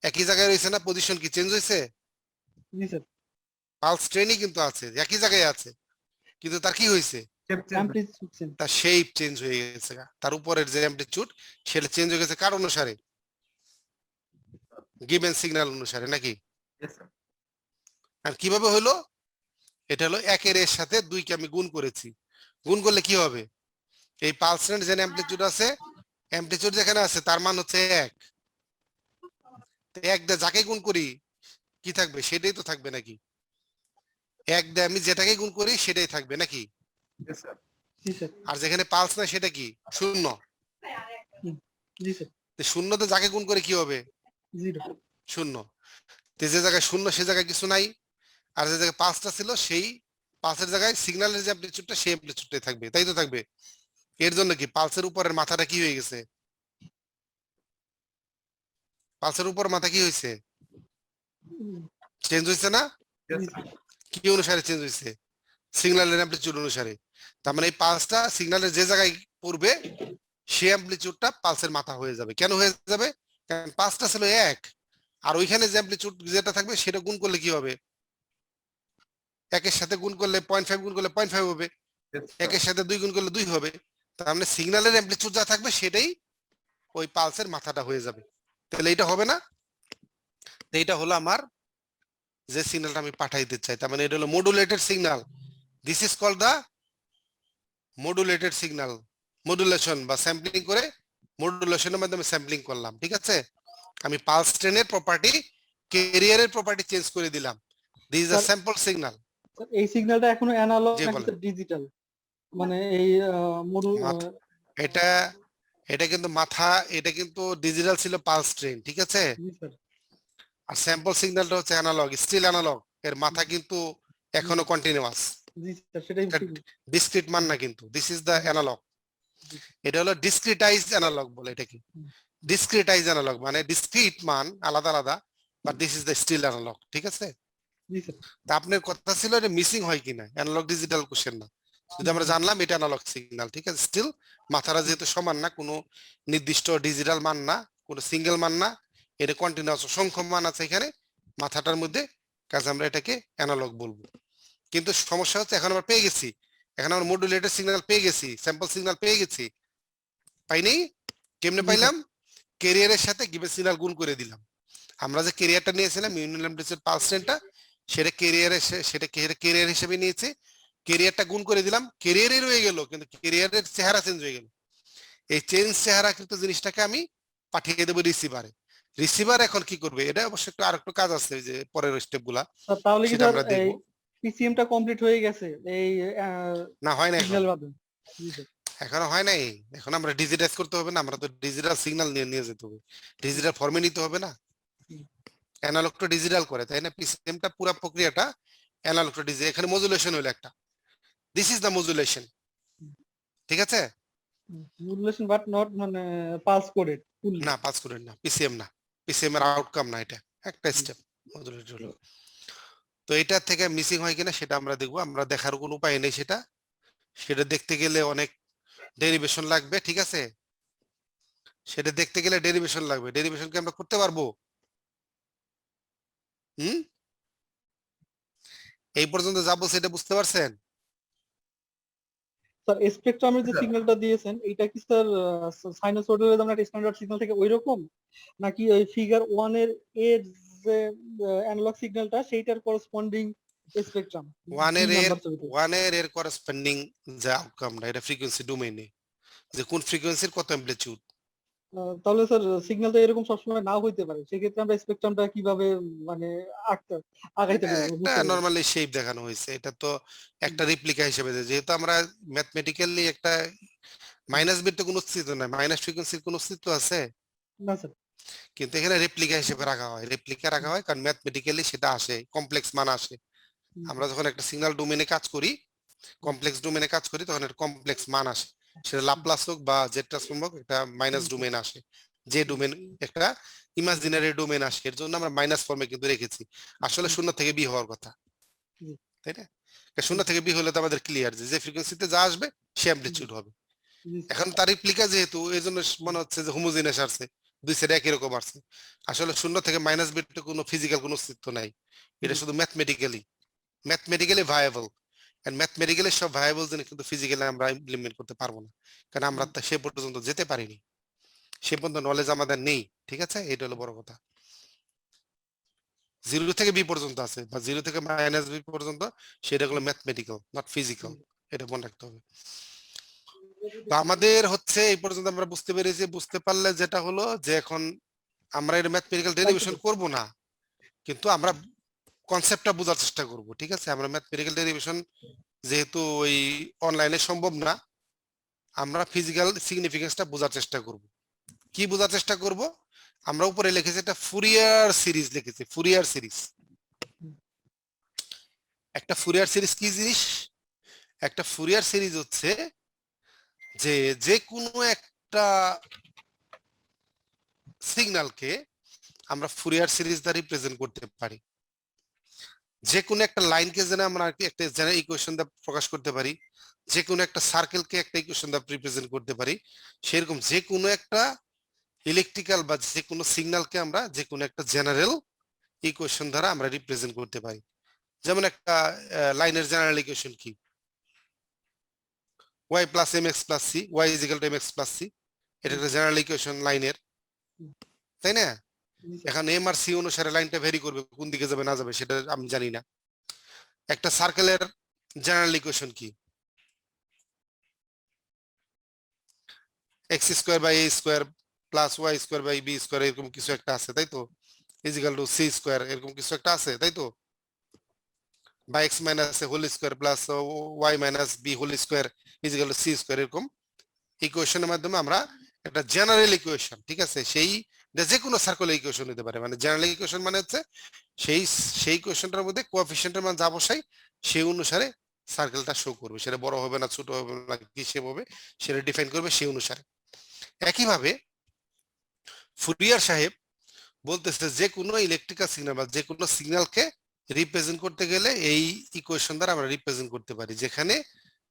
একই জায়গায় রয়েছে না, পজিশন কি চেঞ্জ হয়েছে, জি স্যার। পালস ট্রেনই কিন্তু আছে, একই জায়গায় আছে, কিন্তু তার কি হয়েছে, অ্যামপ্লিটিউড চেঞ্জ। তার শেপ চেঞ্জ হয়ে গেছে, তার উপরের যে অ্যামপ্লিটিউড সেটা চেঞ্জ হয়ে গেছে কার অনুসারে, গিভেন সিগন্যাল অনুসারে নাকি। আর কিভাবে হলো, এটা হলো 1 এর সাথে 2 কে আমি গুণ করেছি, গুণ করলে কি হবে, এই পালস ট্রেন যে অ্যামপ্লিটিউড আছে, অ্যামপ্লিটিউড যেখানে আছে তার মান হচ্ছে 1, তো 1 দিয়ে যাকে গুণ করি কি থাকবে, সেটাই তো থাকবে নাকি, 1 দিয়ে আমি যেটাকে গুণ করি সেটাই থাকবে নাকি, জি স্যার। আর যেখানে পালস না সেটা কি 0, জি স্যার। তো 0 তে যাকে গুণ করে কি হবে 0। 0, তো যে জায়গায় 0 সে জায়গায় কিছু নাই, আর যে জায়গায় 5টা ছিল সেই 5-এর জায়গায় সিগন্যালের যে অ্যামপ্লিটিউডটা সেই অ্যামপ্লিটিউডটাই থাকবে, তাই তো থাকবে। এর জন্য কি পালসের উপরের মাথাটা কি হয়ে গেছে, পালসের উপর মাথা কি হয়েছে, চেঞ্জ হয়েছে না, কি অনুসারে চেঞ্জ হয়েছে, সিগন্যালের অ্যামপ্লিটিউড অনুসারে। তার মানে এই পালসটা সিগন্যালের যে জায়গায় পড়বে সেই অ্যামপ্লিটিউডটা পালসের মাথা হয়ে যাবে। কেন হয়ে যাবে, কারণ 5টা ছিল 1, আর ওইখানে যে অ্যামপ্লিটিউড যেটা থাকবে সেটা গুণ করলে কি হবে, 1 এর সাথে গুণ করলে 0.5 গুণ করলে 0.5 হবে, 1 এর সাথে 2 গুণ করলে 2 হবে। তার মানে সিগন্যালের অ্যামপ্লিটিউড যা থাকবে সেটাই ওই পালসের মাথাটা হয়ে যাবে। তাহলে এটা হবে না। তো এটা হলো আমার যে সিগন্যালটা আমি পাঠাইতে চাই, তার মানে এটা হলো modulated signal. This is called the modulated signal. Modulation বা স্যাম্পলিং করে মডুলেশনের মাধ্যমে স্যাম্পলিং করলাম, ঠিক আছে। আমি পালস ট্রেনের প্রপার্টি ক্যারিয়ারের প্রপার্টি চেঞ্জ করে দিলাম। This is a sample signal. এই সিগন্যালটা এখনো অ্যানালগ জি নাকি বলেন। ডিজিটাল? মানে এই মডুল এটা এটা কিন্তু এটা কিন্তু ডিজিটাল ছিল পালস ট্রেন, ঠিক আছে। জি স্যার। আর স্যাম্পল সিগন্যালটা হচ্ছে অ্যানালগ, স্টিল অ্যানালগ। এর মাথা কিন্তু এখনো কন্টিনিউয়াস, জি স্যার, সেটাই ডিসক্রিট মান না কিন্তু। This is the analog. এটা হলো ডিসক্রিটাইজড অ্যানালগ বলে এটাকে। ডিসক্রিটাইজ অ্যানালগ মানে ডিসক্রিট মান আলাদা আলাদা, but this is the still analog, ঠিক আছে। জি স্যার। তা আপনার কথা ছিল এটা মিসিং হয় কিনা, অ্যানালগ ডিজিটাল কোশ্চেন না, যদি আমরা জানলাম এটা অ্যানালগ সিগন্যাল, ঠিক আছে। স্টিল মাথারা যেহেতু সমান না, কোনো নির্দিষ্ট ডিজিটাল মান না, কোনো সিঙ্গেল মান না, এটা কন্টিনিউয়াস অসংখ্য মান আছে এখানে মাথাটার মধ্যে, কাজে আমরা এটাকে অ্যানালগ বলবো। কিন্তু সমস্যা হচ্ছে এখন আমরা পেয়ে গেছি, এখন আমরা মডুলেটেড সিগন্যাল পেয়ে গেছি, স্যাম্পল সিগন্যাল পেয়ে গেছি, পাইনি। কেমনে পাইলাম? ক্যারিয়ারের সাথে গিভেন সিগন্যাল গুণ করে দিলাম। আমরা যে ক্যারিয়ারটা নিয়েছিলাম ইউনিলাম ডিজিটাল পালস ট্রেনটা, সেটা ক্যারিয়ার হিসেবে নিয়েছে, ক্যারিয়ারটা গুণ করে দিলাম, ক্যারিয়ারে রয়ে গেল, কিন্তু ক্যারিয়ারের চেহারা চেঞ্জ হয়ে গেল। এই চেঞ্জ চেহারা কিন্তু জিনিসটাকে আমি পাঠিয়ে দেবো রিসিভারে। রিসিভার এখন কি করবে, এটা অবশ্যই একটু আরেকটু কাজ আছে, যে পরের স্টেপ গুলা তাহলে কি সেটা স্যার আমরা দেখবো। পিসিএম টা কমপ্লিট হয়ে গেছে এই না, হয় না, সিগন্যাল মাধ্যমে? এখনো হয় নাই। এখন আমরা ডিজিটাইজ করতে হবে না, আমরা তো ডিজিটাল সিগন্যাল নিয়ে যেতে হবে, ডিজিটাল ফর্মে নিতে হবে না। অ্যানালগ টু ডিজিটাল করে, তাই না? পিসিএমটা পুরো প্রক্রিয়াটা অ্যানালগ টু ডিজিটাল। এখানে মডুলেশন হলো একটা, দিস ইজ দ্য মডুলেশন, ঠিক আছে। মডুলেশন বাট নট মানে পালস কোডেড ফুললি। না, পাস করেন না, পিসিএম না, পিসিএম এর আউটকাম না, এটা একটা স্টেপ মডুলেট হলো। তো এটা থেকে মিসিং হয় কিনা সেটা আমরা দেখবো, আমরা দেখার কোনো উপায় নেই সেটা। সেটা দেখতে গেলে অনেক ডেরিভেশন লাগবে, ঠিক আছে। সেটা দেখতে গেলে ডেরিভেশন লাগবে, ডেরিভেশন কি আমরা করতে পারবো? এই পর্যন্ত যাবো সেটা বুঝতে পারছেন? স্যার স্পেকট্রামের যে সিগন্যালটা দিয়েছেন এটা কি স্যার সাইনোসয়েডাল আমরা একটা স্ট্যান্ডার্ড সিগন্যাল থেকে ওইরকম, নাকি ওই ফিগার 1 এর যে অ্যানালগ সিগন্যালটা সেইটার করেসপন্ডিং স্পেকট্রাম? ওয়ান এর করেসপন্ডিং যে আউটকামটা, এটা ফ্রিকোয়েন্সি ডোমেইনে, যে কোন ফ্রিকোয়েন্সির কত অ্যামপ্লিটিউড। তাহলে স্যার সিগন্যালটা এরকম সবসময় নাও হইতে পারে, সেক্ষেত্রে আমরা স্পেকট্রামটা কিভাবে মানে আগাইতে পারবো? একটা নরমালি শেপ দেখানো হয়েছে, এটা তো একটা রিপ্লিকা হিসেবে, যেহেতু আমরা ম্যাথমেটিক্যালি একটা মাইনাস বিট তো কোনো অস্তিত্ব নাই, মাইনাস ফ্রিকোয়েন্সির কোনো অস্তিত্ব আছে না স্যার। কিন্তু এখানে রেপ্লিকা হিসেবে রাখা হয়, রেপ্লিকা রাখা হয় কারণ ম্যাথমেটিক্যালি সেটা আসে, কমপ্লেক্স মান আসে। আমরা যখন একটা সিগন্যাল ডোমেনে কাজ করি, কমপ্লেক্স ডোমেনে কাজ করি, তখন একটা কমপ্লেক্স মান আসে, সেটা লাপ্লাস হোক বা জেড ট্রান্সফর্ম হোক, একটা মাইনাস ডোমেন আসে, যে ডোমেন একটা ইমাজিনারি ডোমেন আসে, এর জন্য আমরা মাইনাস ফর্মে কিন্তু রেখেছি। আসলে 0 থেকে বি হওয়ার কথা, তাই না? 0 থেকে বি হলে তো আমাদের ক্লিয়ার যে ফ্রিকোয়েন্সিতে যা আসবে সে অ্যামপ্লিটিউড হবে। এখন তার রিপ্লিকা যেহেতু, এই জন্য মনে হচ্ছে যে হোমোজিনিয়াস আসছে, দুই সাইডে একই রকম আসছে। আসলে 0 থেকে মাইনাস বিটে কোনো ফিজিক্যাল কোনো অস্তিত্ব নাই, এটা শুধু ম্যাথমেটিক্যালি ভায়াবল। এন্ড ম্যাথমেটিক্যালি সব ভায়াবল জিনিস কিন্তু ফিজিক্যালি আমরা ইমপ্লিমেন্ট করতে পারবো না, কারণ আমরা তো সে পর্যন্ত যেতে পারিনি, সে পর্যন্ত নলেজ আমাদের নেই, ঠিক আছে। এটা হলো বড় কথা। 0 থেকে বি পর্যন্ত আছে, বা 0 থেকে মাইনাস বি পর্যন্ত, সেটা হলো ম্যাথমেটিক্যাল, নট ফিজিক্যাল, এটা মনে রাখতে হবে। তো আমাদের হচ্ছে এই পর্যন্ত আমরা বুঝতে পেরেছি, বুঝতে পারলে যেটা হলো যে এখন আমরা এটা ম্যাথমেটিক্যাল ডেরিভেশন করব না, কিন্তু আমরা কনসেপ্টটা বোঝার চেষ্টা করব, ঠিক আছে। আমরা ম্যাথমেটিক্যাল ডেরিভেশন যেহেতু ওই অনলাইনে সম্ভব না, আমরা ফিজিক্যাল সিগনিফিকেন্সটা বোঝার চেষ্টা করব। কি বোঝার চেষ্টা করব? আমরা উপরে লিখেছি একটা ফুরিয়ার সিরিজ লিখেছি, ফুরিয়ার সিরিজ। একটা ফুরিয়ার সিরিজ কি জিনিস? একটা ফুরিয়ার সিরিজ হচ্ছে যে কোনো একটা সিগন্যালকে আমরা ফুরিয়ার সিরিজ দ্বারা রিপ্রেজেন্ট করতে পারি। যে কোনো একটা লাইনকে যেন আমরা একটা জেনারেল ইকুয়েশন দ্বারা প্রকাশ করতে পারি, যে কোনো একটা সার্কেলকে একটা ইকুয়েশন দ্বারা রিপ্রেজেন্ট করতে পারি, সেরকম যে কোনো একটা ইলেকট্রিক্যাল বা যে কোনো সিগন্যালকে আমরা যে কোনো একটা জেনারেল ইকুয়েশন দ্বারা আমরা রিপ্রেজেন্ট করতে পারি। যেমন একটা লাইনের জেনারেল ইকুয়েশন কি? y plus mx plus c, y is equal to mx plus c, এটা একটা জেনারেল ইকুয়েশন লাইনের। তাই না? জি স্যার। এখন এম আর সি অনুসারে লাইনটা ভেরি করবে, কোন দিকে যাবে না যাবে সেটা আমি জানি না। একটা সার্কেলের জেনারেল ইকুয়েশন কি? X square by a square plus y square by b square এরকম কিছু একটা আছে, তাই তো? ইজিক্যাল টু সি স্কোয়ার এরকম কিছু একটা আছে, তাই তো? বা x minus a whole square plus y minus b whole square equal to c square এরকম ইকুয়েশনের মাধ্যমে আমরা একটা জেনারেল ইকুয়েশন, ঠিক আছে, সেই যে কোনো সার্কুলার ইকুয়েশন হতে পারে, মানে জেনারেল ইকুয়েশন মানে হচ্ছে সেই সেই কোয়েশনটার মধ্যে কোএফিসিয়েন্টের মান যা বসাই সেই অনুসারে সার্কেলটা শো করবে, সেটা বড় হবে না ছোট হবে না কি শেপ হবে সেটা ডিফাইন করবে সেই অনুসারে। একইভাবে ফুরিয়ার সাহেব বলতেছে যে কোনো ইলেকট্রিক্যাল সিগন্যাল বা যে কোনো সিগন্যালকে রিপ্রেজেন্ট করতে গেলে এই ইকুয়েশন দ্বারা আমরা রিপ্রেজেন্ট করতে পারি, যেখানে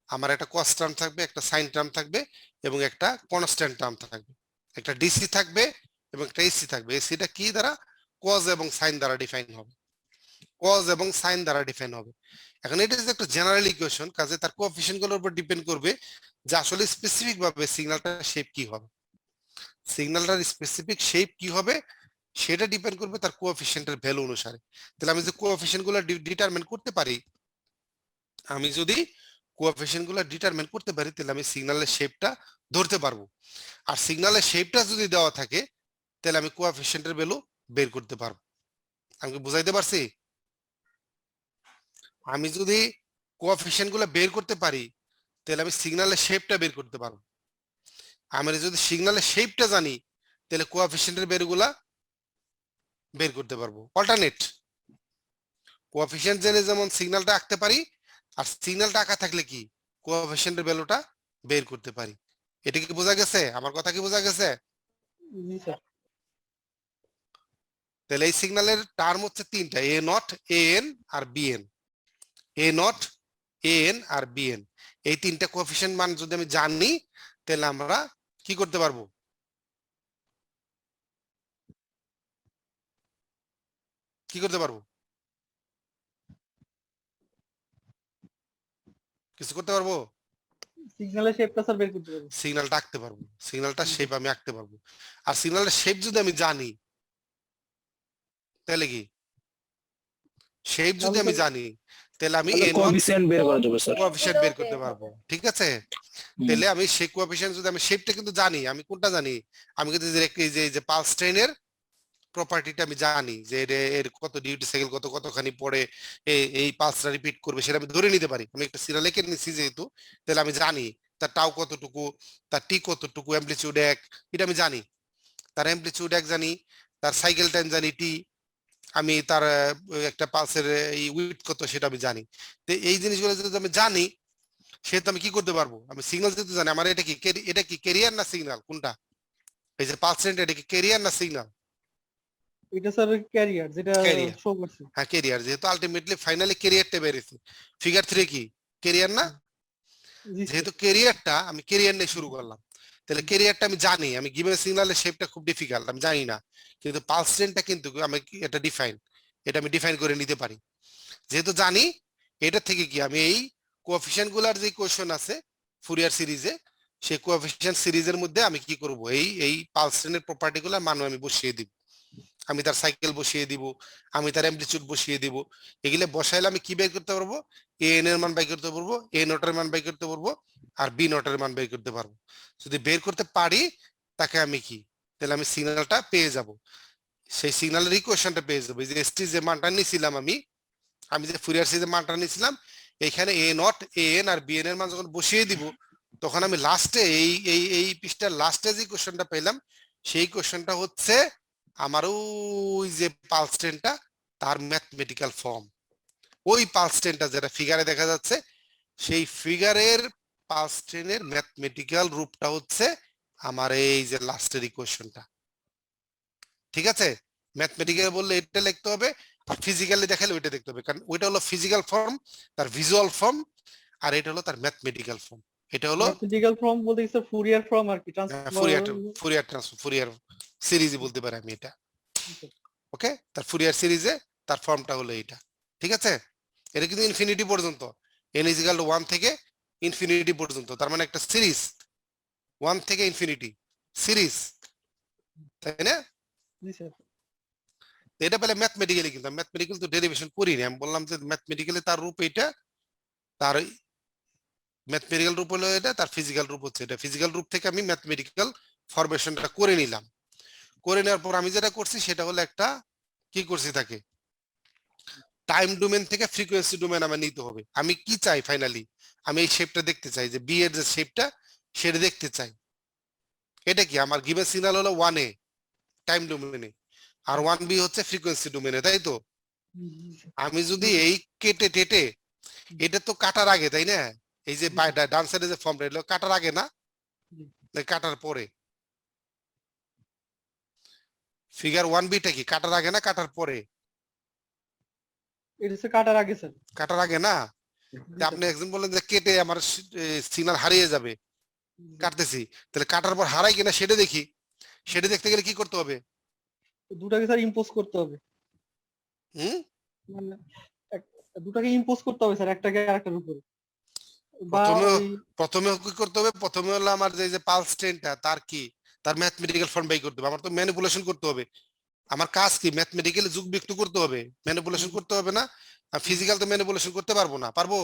আমার একটা কস টার্ম থাকবে, একটা সাইন টার্ম থাকবে এবং একটা কনস্ট্যান্ট টার্ম থাকবে, একটা ডিসি থাকবে এবং একটা এসি থাকবে। এসিটা কি দ্বারা? কজ এবং সাইন দ্বারা ডিফাইন হবে, কজ এবং সাইন দ্বারা ডিফাইন হবে। এখন এটা যে একটা জেনারেল ইকুয়েশন, কাজে তার কোএফিসিয়েন্ট গুলোর উপর ডিপেন্ড করবে যে আসলে স্পেসিফিক ভাবে সিগন্যালটার শেপ কি হবে, সিগন্যালটার স্পেসিফিক শেপ কি হবে সেটা ডিপেন্ড করবে তার কোএফিসিয়েন্টের ভ্যালু অনুসারে। তাহলে আমি যে কোএফিসিয়েন্ট গুলো ডিটারমিন করতে পারি, আমি যদি কোএফিসিয়েন্ট গুলো ডিটারমিন করতে পারি তাহলে আমি সিগন্যালের শেপটা ধরতে পারবো। আর সিগন্যালের শেপটা যদি দেওয়া থাকে তাহলে আমি কোএফিসিয়েন্টের ভ্যালু বের করতে পারবো। আমি কি বুঝাইতে পারছি? আমি যদি কোএফিসিয়েন্ট গুলো বের করতে পারি তাহলে আমি সিগন্যালের শেপটা বের করতে পারবো। আমি যদি সিগন্যালের শেপটা জানি তাহলে কোএফিসিয়েন্টের বেরগুলা বের করতে পারবো। অল্টারনেট কোএফিসিয়েন্ট জেনে যেমন সিগন্যালটা আঁকতে পারি, আর সিগন্যালটা আঁকা থাকলে কি কোএফিসিয়েন্টের ভ্যালুটা বের করতে পারি। এটা কি বোঝা গেছে? আমার কথা কি বোঝা গেছে? জি স্যার। তাহলে এই সিগন্যালের টার্ম হচ্ছে তিনটা, এ নট, এ এন আর b n. A naught, a n আর বি এন, এই তিনটা কোএফিসিয়েন্ট মান যদি আমি জানি তাহলে আমরা কি করতে পারবো? কি করতে পারবো? কিছু করতে পারবো? সিগন্যালের শেপটা স্যার বের করতে পারবো। সিগন্যালটা আঁকতে পারবো, সিগন্যালটা শেপ আমি আঁকতে পারবো। আর সিগন্যালের শেপ যদি আমি জানি তাহলে কি, শেপ যদি আমি জানি তাহলে আমি এ নট কোএফিসিয়েন্ট বের করা যাবে স্যার। কোএফিসিয়েন্ট বের করতে পারবো, ঠিক আছে? তাহলে আমি সেই কোএফিসিয়েন্ট যদি আমি শেপটা কিন্তু জানি, আমি কোনটা জানি, আমি কিন্তু যে পালস ট্রেনের প্রপার্টিটা আমি জানি যে এর কত ডিউটি সাইকেল কতখানি পরে এই পালসটা রিপিট করবে সেটা আমি ধরে নিতে পারি। আমি একটা সিরিয়াল লিখে নিছি যেহেতু, তাহলে আমি জানি তার টাউ কতটুকু, তার টি কতটুকু, অ্যামপ্লিটিউড এক, এটা আমি জানি। তার অ্যামপ্লিটিউড এক জানি, তার সাইকেল টাইম জানি টি, আমি তার একটা পালসের এই উইথ কত সেটা আমি জানি। তো এই জিনিসগুলো যদি আমি জানি সেহেতু আমি কি করতে পারবো, আমি সিগন্যাল যেহেতু জানি, আমার এটা কি ক্যারিয়ার না সিগন্যাল, কোনটা? এই যে পালস রেট এটা কি ক্যারিয়ার না সিগন্যাল? এটা স্যার ক্যারিয়ার যেটা ক্যারিয়ার। শো করছে। হ্যাঁ ক্যারিয়ার, যেহেতু আলটিমেটলি ফাইনালি ক্যারিয়ারটা বেরিয়েছে। ফিগার 3 কি ক্যারিয়ার না? জি স্যার। যেহেতু ক্যারিয়ারটা আমি ক্যারিয়ার নিয়ে শুরু করলাম, তাহলে ক্যারিয়ারটা আমি জানি, আমি গিভেন সিগন্যালের শেপটা খুব ডিফিকাল্ট আমি জানি না, কিন্তু পালস রেটটা কিন্তু আমি এটা ডিফাইন, এটা আমি ডিফাইন করে নিতে পারি। যেহেতু জানি, এটা থেকে কি আমি এই কোএফিসিয়েন্ট গুলার যে কোশ্চেন আছে ফুরিয়ার সিরিজে, সেই কোএফিসিয়েন্ট সিরিজের মধ্যে আমি কি করব, এই পালস রেটের প্রপার্টি গুলা মান আমি বসিয়ে দিব, আমি তার সাইকেল বসিয়ে দিব, আমি তার অ্যামপ্লিটিউড বসিয়ে দিব। এগুলো বসাইলে আমি কি বের করতে পারবো? এ এন এর মান বের করতে পারবো, এ নটের মান বের করতে পারবো, আর বি নটের মান বের করতে পারবো। যদি বের করতে পারি তাকে আমি কি, তাহলে আমি সিগন্যালটা পেয়ে যাব, সেই সিগন্যালের ইকুয়েশনটা পেয়ে যাবো। এই যে এসটি যে মানটা নিয়েছিলাম আমি যে ফুরিয়ার সিরিজের মানটা নিয়েছিলাম, এখানে এ নট, এ এন আর বি এন এর মান যখন বসিয়ে দিব তখন আমি লাস্টে এই পৃষ্ঠার লাস্টে যে কোশ্চেনটা পেলাম সেই কোশ্চেনটা হচ্ছে আমার ওই যে পালস ট্রেনটা তার ম্যাথমেটিক্যাল ফর্ম, ওই পালস ট্রেনটা যেটা ফিগারে দেখা যাচ্ছে সেই ফিগারের পালস ট্রেনের ম্যাথমেটিক্যাল রূপটা হচ্ছে আমার এই যে লাস্টের ইকুয়েশনটা, ঠিক আছে? ম্যাথমেটিক্যাল বললে এটা লিখতে হবে, আর ফিজিক্যালি দেখালে ওইটা দেখতে হবে, কারণ ওইটা হলো ফিজিক্যাল ফর্ম, তার ভিজুয়াল ফর্ম, আর এটা হলো তার ম্যাথমেটিক্যাল ফর্ম। এটা হলো ম্যাথমেটিক্যাল ফর্ম বলতে স্যার ফুরিয়ার ফর্ম আর কি ফুরিয়ার সিরিজই বলতে পারি আমি এটা। ওকে, তার ফুরিয়ার সিরিজে তার ফর্মটা হলো এইটা, ঠিক আছে? এটা কিন্তু ইনফিনিটি পর্যন্ত, n = 1 থেকে ইনফিনিটি পর্যন্ত, তার মানে একটা সিরিজ 1 থেকে ইনফিনিটি সিরিজ, তাই না? জি স্যার। তো এটা পেলে ম্যাথমেটিক্যালি, কিন্তু ম্যাথমেটিক্যাল তো ডেরিভেশন করিনি, আমি বললাম যে ম্যাথমেটিক্যালি তার রূপ এটা, তার ম্যাথমেটিক্যাল রূপ হলো এটা, তার ফিজিক্যাল রূপ হচ্ছে এটা। ফিজিক্যাল রূপ থেকে আমি ম্যাথমেটিক্যাল ফরমেশনটা করে নিলাম। করে নেওয়ার পর আমি যেটা করছি সেটা হলো একটা কি করছি তাকে টাইম ডোমেন থেকে ফ্রিকোয়েন্সি ডোমেন আমার নিতে হবে। আমি কি চাই ফাইনালি, আমি এই শেপটা দেখতে চাই, যে বি এর যে শেপটা সেটা দেখতে চাই। এটা কি আমার গিভেন সিগন্যাল হলো 1a টাইম ডোমেনে, আর 1b হচ্ছে ফ্রিকোয়েন্সি ডোমেনে, তাই তো? জি স্যার। আমি যদি এই কেটে টেটে, এটা তো কাটার আগে তাই না, এই যে ডান সাইডে যে ফর্মটা এলো কাটার আগে না, নাকি কাটার পরে? ফিগার 1bটা কি কাটার আগে না কাটার পরে? এটা হচ্ছে কাটার আগে স্যার। কাটার আগে না? তা আপনি একজন বললেন যে কেটে আমার সিগন্যাল হারিয়ে যাবে, কাটতেছি, তাহলে কাটার পর হারাই কিনা সেটা দেখি। সেটা দেখতে গেলে কি করতে হবে? দুটাকে স্যার ইম্পোজ করতে হবে, হুম, মানে দুটাকে ইম্পোজ করতে হবে স্যার, একটাকে আরেকটার উপরে। বা প্রথমে ওই প্রথমে কি করতে হবে? প্রথমে হলো আমার যে পালস ট্রেনটা তার কি, তার ম্যাথমেটিক্যাল ফর্ম বাই করতে হবে। আমার তো ম্যানিপুলেশন করতে হবে। আমার কাজ কি? ম্যাথমেটিক্যালি যুগ বিক্ত করতে হবে, ম্যানিপুলেশন করতে হবে না? আর ফিজিক্যাল তো ম্যানিপুলেশন করতে পারবো না, পারবো?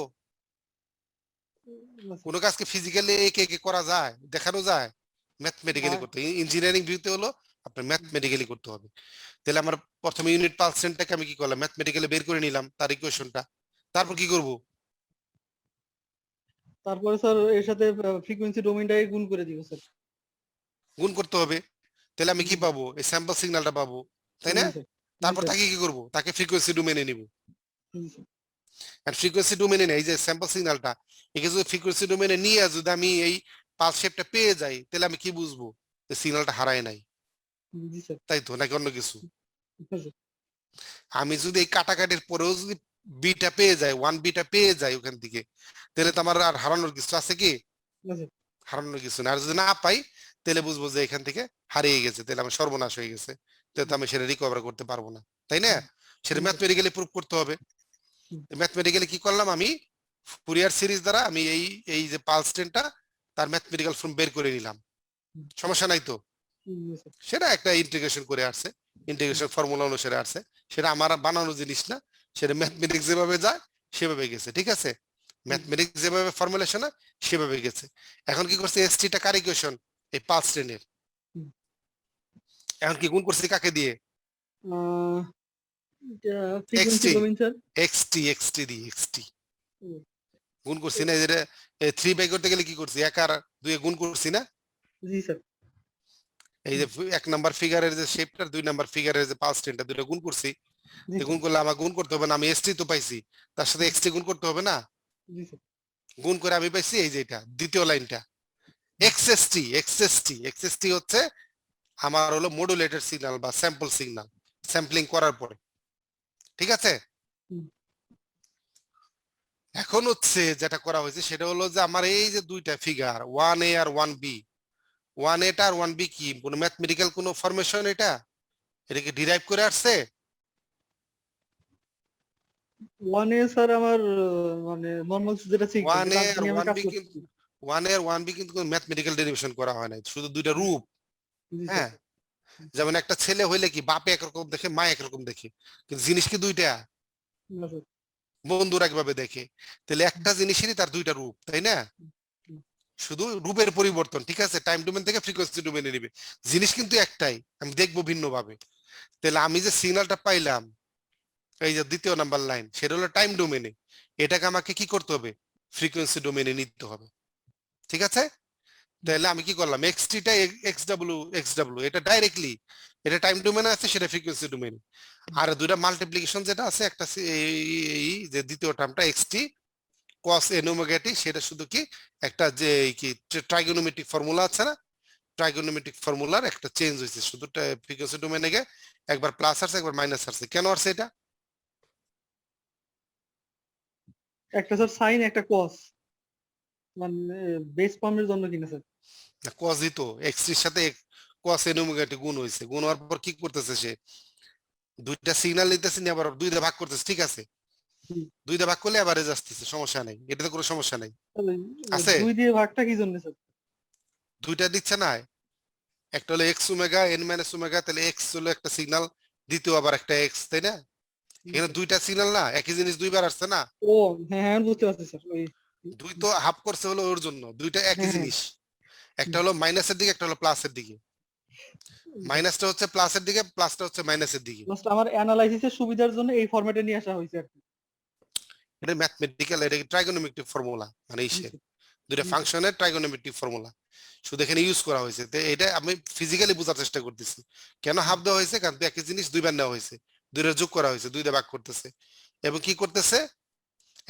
কোনো কাজকে ফিজিক্যালি একে একে করা যায়, দেখানো যায়? ম্যাথমেটিক্যালি করতে, ইঞ্জিনিয়ারিং ভিউতে হলো আপনার ম্যাথমেটিক্যালি করতে হবে। তাহলে আমার প্রথমে ইউনিট পার্সেন্টটাকে আমি কি করলাম, ম্যাথমেটিক্যালি বের করে নিলাম তার ইকুয়েশনটা। তারপর কি করব? তারপরে স্যার এর সাথে ফ্রিকোয়েন্সি ডোমেইনটাকে গুণ করে দিব স্যার। গুণ করতে হবে। তাহলে আমি কি পাবো? এই স্যাম্পল সিগন্যালটা পাবো, তাই না? জি স্যার। তারপর তাকে কি করব? তাকে ফ্রিকোয়েন্সি ডোমেনে নিব। জি স্যার। আর ফ্রিকোয়েন্সি ডোমেনে নেই, এই যে স্যাম্পল সিগন্যালটা, একে যদি ফ্রিকোয়েন্সি ডোমেনে নিয়ে যদি আমি এই পালস শেপটা পেয়ে যাই, তাহলে আমি কি বুঝবো? যে সিগন্যালটা হারায় নাই, জি স্যার। তাই তো? নাকি অন্য কিছু? হ্যাঁ স্যার। আমি যদি এই কাটাকাটির পরেও যদি বিটা পেয়ে যাই, 1bটা পেয়ে যাই ওখান থেকে, তাহলে তো আমার আর হারানোর কিছু আছে কি? না স্যার। হারানোর কিছু না। আর যদি না পাই তাহলে বুঝবো যে এখান থেকে হারিয়ে গেছে, তাহলে আমার সর্বনাশ হয়ে গেছে, তাহলে তো আমি সেটা রিকভার করতে পারবো না, তাই না? সেটা ম্যাথমেটিক্যালি প্রুভ করতে হবে। ম্যাথমেটিক্যালি কি করলাম আমি? ফুরিয়ার সিরিজ দ্বারা আমি এই এই যে পালস ট্রেনটা তার ম্যাথমেটিক্যাল ফর্ম বের করে নিলাম, সমস্যা নাই তো? জি স্যার। সেটা একটা ইন্টিগ্রেশন করে আসছে, ইন্টিগ্রেশন ফর্মুলা অনুসারে আসছে, সেটা আমার বানানো জিনিস না, সেটা ম্যাথমেটিক্স যেভাবে যায় সেভাবে গেছে, ঠিক আছে? ম্যাথমেটিক্স যেভাবে ফর্মুলেশন হয় সেভাবে গেছে। এখন কি করছে? এসটিটা কার ইকুয়েশন? এই পালস ট্রেনের। এখন কি গুণ করছি কাকে দিয়ে? Frequency XT, domain sir. XT দিয়ে, এক্সটি গুণ করছি না? যেটা 3 বাই করতে গেলে কি করছি? 1 আর 2 গুণ করছি না? জি স্যার। এই যে 1 নাম্বার ফিগারের যে শেপটার 2 নাম্বার ফিগারের যে পালস ট্রেনটা দুটো গুণ করছি। জি গুণ করলে আমার গুণ করতে হবে না? আমি এসটি তো পাইছি, তার সাথে এক্সটি গুণ করতে হবে না? জি স্যার। গুণ করে আমি পাইছি এই যে এটা দ্বিতীয় লাইনটা এক্সএসটি। এক্সএসটি হচ্ছে আমার হলো মডুলেটেড সিগন্যাল বা স্যাম্পল সিগন্যাল, স্যাম্পলিং করার পরে, ঠিক আছে? এখন হচ্ছে যেটা করা হয়েছে সেটা হলো যে আমার এই যে দুইটা ফিগার 1a আর 1b, 1a আর 1b কি কোনো ম্যাথমেটিক্যাল কোনো ফরমেশন? এটা কি ডিরাইভ করে আসছে? ওয়ানে স্যার আমার মানে নরমাল যেটা সিগন্যাল 1a যেটা আর নিয়ে আমি কাজ 1b করছি। কিন্তু 1a আর 1b কিন্তু কোনো ম্যাথমেটিক্যাল ডেরিভেশন করা হয় নাই, শুধু দুইটা রূপ। জি স্যার। হ্যাঁ, যেমন একটা ছেলে হইলে কি বাপে একরকম দেখে মা একরকম দেখে, কিন্তু জিনিস কি দুইটা? না স্যার। বন্ধুরা একভাবে দেখে। তাহলে একটা জিনিসেরই তার দুইটা রূপ, তাই না? শুধু রূপের পরিবর্তন, ঠিক আছে? টাইম ডোমেন থেকে ফ্রিকোয়েন্সি ডোমেনে নিবে, জিনিস কিন্তু একটাই, আমি দেখবো ভিন্ন ভাবে। তাহলে আমি যে সিগন্যালটা পাইলাম এই যে দ্বিতীয় নাম্বার লাইন, সেটা হলো টাইম ডোমেনে, এটাকে আমাকে কি করতে হবে? ফ্রিকোয়েন্সি ডোমেনে নিতে হবে, ঠিক আছে? তাহলে আমি কি করলাম? এক্সটিটা এক্সডব্লিউ এটা ডাইরেক্টলি এটা টাইম ডোমেনে আছে, সেটা ফ্রিকোয়েন্সি ডোমেনে। আর দুইটা মাল্টিপ্লিকেশন যেটা আছে, একটা এই যে দ্বিতীয় টার্মটা XT cos n omega t, সেটা শুধু কি একটা যে কি ট্রাইগোনোমেট্রিক ফর্মুলা আছে না, ট্রাইগোনোমেট্রিক ফর্মুলার একটা চেঞ্জ হয়েছে, শুধু ফ্রিকোয়েন্সি ডোমেনে গিয়ে একবার প্লাস আসছে একবার মাইনাস আসছে। কেন আসছে এটা? একটা স্যার সাইন একটা কস, মানে বেস ফর্মের জন্য কিনা স্যার? কসই তো এক্সটির সাথে কস এন ওমেগা টি গুণ হয়েছে, গুণ হওয়ার পর কি করতেছে সে? দুইটা সিগন্যাল নিতেছে নিয়ে আবার দুইটা ভাগ করতেছে, ঠিক আছে? দুইটা ভাগ করলে এভারেজ আসতেছে, সমস্যা নাই, এটাতে কোনো সমস্যা নাই। তাহলে আছে? দুই দিয়ে ভাগটা কি জন্য স্যার? দুইটা দিচ্ছে না, একটা হলো x omega N minus omega, তাহলে এক্স হলো একটা সিগন্যাল, দ্বিতীয় আবার একটা এক্স, তাই না? এখানে দুইটা সিগন্যাল না, একই জিনিস দুইবার আসছে না, ও হ্যাঁ হ্যাঁ বুঝতে পারছি স্যার ওই দুই তো হাফ করছে হলো ওর জন্য, দুইটা একই হ্যাঁ, হ্যাঁ। জিনিস, একটা হলো মাইনাসের দিকে একটা হলো প্লাসের দিকে, মাইনাসটা হচ্ছে প্লাসের দিকে, প্লাসটা হচ্ছে মাইনাসের দিকে। জাস্ট আমার অ্যানালাইসিসের সুবিধার জন্য এই ফরম্যাটে নিয়ে আসা হয়েছে আর কি। এটা ম্যাথমেটিক্যাল, এটা ট্রাইগোনোমেট্রিক ফর্মুলা, মানে দুইটা ফাংশনের ট্রাইগোনোমেট্রিক ফর্মুলা শুধু এখানে ইউজ করা হয়েছে। তো এটা আমি ফিজিক্যালি বোঝার চেষ্টা করতেছি কেন হাফ দেওয়া হয়েছে, কারণ একই জিনিস দুইবার নেওয়া হয়েছে, দুইটা যোগ করা হয়েছে, দুইটা ভাগ করতেছে, এবং কি করতেছে,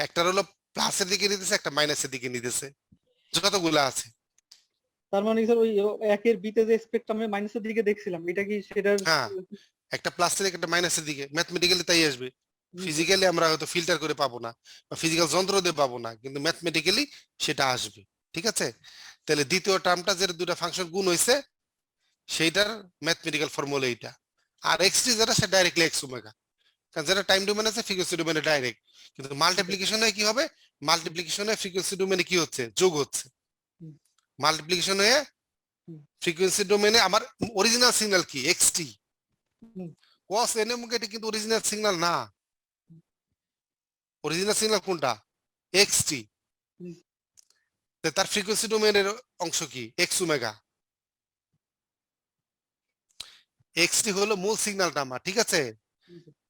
একটার হলো প্লাসের দিকে নিতেছে, একটা মাইনাসের দিকে নিতেছে, যতগুলো আছে। তার মানে স্যার ওই একের বিতে যে স্পেকট্রামে মাইনাসের দিকে দেখছিলাম, এটা কি সেটার হ্যাঁ, একটা প্লাসের দিকে একটা মাইনাসের দিকে, ম্যাথমেটিক্যালি তাই আসবে। ফিজিক্যালি আমরা হয়তো ফিল্টার করে পাবো না বা ফিজিক্যাল যন্ত্র দিয়ে পাবো না, কিন্তু ম্যাথমেটিক্যালি সেটা আসবে। ঠিক আছে, তাহলে দ্বিতীয় টার্মটা যেটা দুটা ফাংশন গুণ হয়েছে সেইটার ম্যাথমেটিক্যাল ফর্মুলা এইটা, আর এক্সটি যেটা সেটা ডাইরেক্টলি এক্স ওমেগা, কারণ যেটা টাইম ডোমেন আছে ফ্রিকোয়েন্সি ডোমেনে ডাইরেক্ট, কিন্তু মাল্টিপ্লিকেশনে কি হবে, মাল্টিপ্লিকেশনে ফ্রিকোয়েন্সি ডোমেনে কি হচ্ছে, যোগ হচ্ছে, মাল্টিপ্লিকেশন হয়ে ফ্রিকোয়েন্সি ডোমেনে আমার অরিজিনাল সিগন্যাল কি এক্সটি, কস এন ওমেগা, এটা কিন্তু অরিজিনাল সিগন্যাল না, অরিজিনাল সিগন্যাল কোনটা, এক্সটি, তার ফ্রিকোয়েন্সি ডোমেনের অংশ কি এক্স ওমেগা, এক্সটি হলো মূল সিগন্যালটা আমার, ঠিক আছে,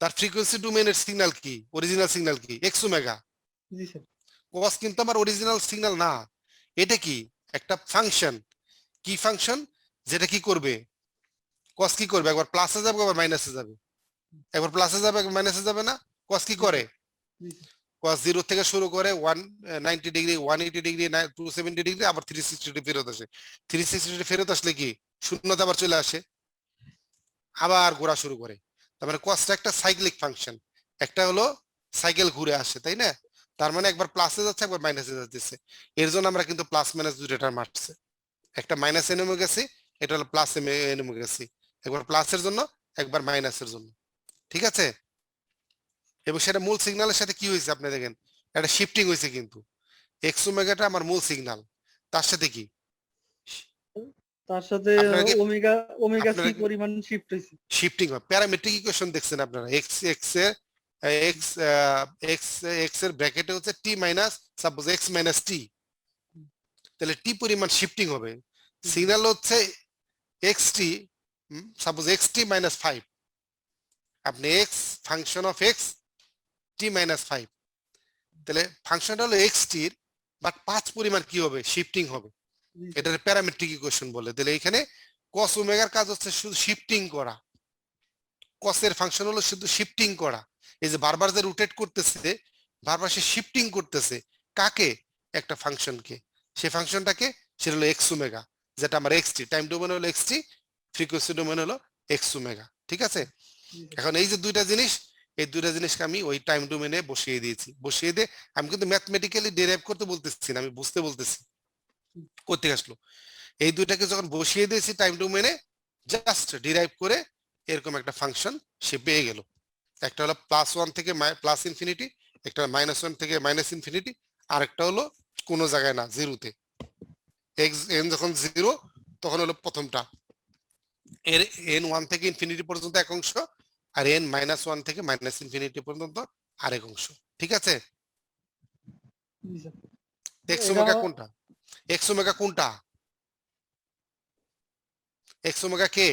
তার ফ্রিকোয়েন্সি ডোমেনের সিগন্যাল কি, অরিজিনাল সিগন্যাল কি এক্স ওমেগা, জি স্যার কস কিন্তু আমার অরিজিনাল সিগন্যাল না, এটা কি একটা ফাংশন, কি ফাংশন, যেটা কি করবে, কস কি করবে, একবার প্লাসে যাবে একবার মাইনাসে যাবে, একবার প্লাসে যাবে একবার মাইনাসে যাবে না, কস কি করে, কস 0 থেকে শুরু করে 190 ডিগ্রি 180 ডিগ্রি 270 ডিগ্রি আবার 360 ডিগ্রি ফেরত আসে, 360 ডিগ্রি ফেরত আসলে কি শূন্যতে আবার চলে আসে, আবার ঘোরা শুরু করে। তার মানে কসটা একটা সাইক্লিক ফাংশন, একটা হলো সাইকেল ঘুরে আসে, তাই না? তার মানে একবার প্লাসে যাচ্ছে একবার মাইনাসে যাচ্ছে, এর জন্য আমরা কিন্তু প্লাস মাইনাস দুইটা টার্ম আসছে, একটা মাইনাস এনে গেছি, এটা হলো প্লাস এনে গেছি, একবার প্লাসের জন্য একবার মাইনাসের জন্য, ঠিক আছে? এবং সেটা মূল সিগন্যালের সাথে কি হয়েছে আপনি দেখেন, একটা শিফটিং হয়েছে, কিন্তু এক্স ওমেগাটা আমার মূল সিগন্যাল, তার সাথে কি, তার সাথে আপনারা কি ওমেগা ওমেগা সি আপনারা কি পরিমাণ শিফট হয়েছে। শিফটিং হয়, প্যারামেট্রিক ইকুয়েশন দেখছেন আপনারা, এক্স এক্স এর এক্স এক্স এক্স এর ব্র্যাকেটে হচ্ছে টি মাইনাস সাপোজ এক্স মাইনাস টি, তাহলে টি পরিমাণ শিফটিং হবে, সিগন্যাল হচ্ছে এক্স টি, সাপোজ এক্স টি মাইনাস 5, আপনি x function of x T minus 5, তাহলে ফাংশনটা হলো এক্স টির বাট 5 পরিমাণ কি হবে, শিফটিং হবে, এটার প্যারামেট্রিক ইকুয়েশন বলে। তাহলে এখানে কস ওমেগার কাজ হচ্ছে শুধু শিফটিং করা, কসের ফাংশন হলো শুধু শিফটিং করা, এই যে বারবার যে রোটেট করতেছে বারবার সে শিফটিং করতেছে, কাকে, একটা ফাংশনকে, সেই ফাংশনটাকে, সেটা হলো এক্স ওমেগা, যেটা আমার এক্সটি, টাইম ডোমেন হলো এক্সটি, ফ্রিকোয়েন্সি ডোমেন হলো এক্স ওমেগা, ঠিক আছে? এখন এই যে দুইটা জিনিস, এই দুইটা জিনিসকে আমি ওই টাইম ডোমেনে বসিয়ে দিয়েছি, বসিয়ে দিয়ে আমি কিন্তু ম্যাথমেটিক্যালি ডেরাইভ করতে বলতেছি না, আমি বুঝতে বলতেছি করতে আসলো, এই দুইটাকে যখন বসিয়ে দিয়েছি টাইম ডোমেনে, জাস্ট ডিরাইভ করে এরকম একটা ফাংশন সে পেয়ে গেল, একটা হলো +1 থেকে প্লাস ইনফিনিটি, একটা -1 থেকে মাইনাস ইনফিনিটি, আর একটা হলো কোনো জায়গায় না, জিরোতে, এক্স এন যখন 0 তখন হলো প্রথমটা, এর n1 থেকে ইনফিনিটি পর্যন্ত এক অংশ, আর n-1 থেকে মাইনাস ইনফিনিটি পর্যন্ত আরেক অংশ, ঠিক আছে? এক্স ওমেগা কোনটা, এক্স ওমেগা কোনটা, এক্স ওমেগা কে,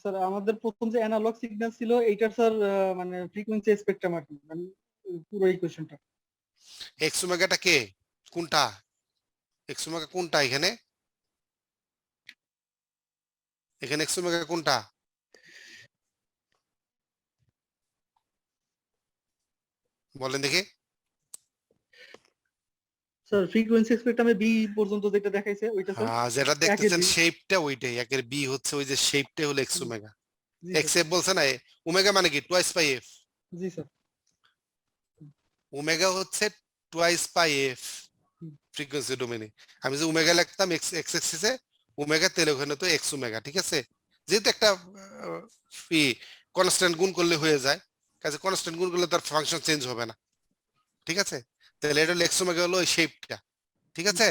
স্যার আমাদের প্রথম যে অ্যানালগ সিগন্যাল ছিল এইটার স্যার মানে ফ্রিকোয়েন্সি স্পেকট্রাম আর কি, মানে পুরো ইকুয়েশনটা। এক্স ওমেগাটা কে, কোনটা, এক্স ওমেগা কোনটা, এখানে এখানে এক্স ওমেগা কোনটা, বলেন দেখি, স্যার ফ্রিকোয়েন্সি স্পেকট্রামে বি পর্যন্ত যেটা দেখাইছে ওইটা স্যার। যেটা দেখতেছেন B শেপটা ওইটাই, একের বি হচ্ছে ওই যে শেপটাই হলো এক্স ওমেগা, জি এক্স এফ বলছে না, ওমেগা মানে কি টুয়াইস পাই এফ, জি স্যার ওমেগা হচ্ছে টুয়াইস পাই এফ ফ্রিকোয়েন্সি ডোমেনে, আমি যে ওমেগা লিখতাম এক্স এক্স এক্সিসে ওমেগা, তেলে ওখানে তো এক্স ওমেগা, ঠিক আছে? যেহেতু একটা কনস্ট্যান্ট গুণ করলে হয়ে যায়, কাজে কনস্ট্যান্ট গুণ করলে তার ফাংশন চেঞ্জ হবে না, ঠিক আছে? তাহলে এটা হলো এক্স ওমেগা হলো ওই শেপটা, ঠিক আছে?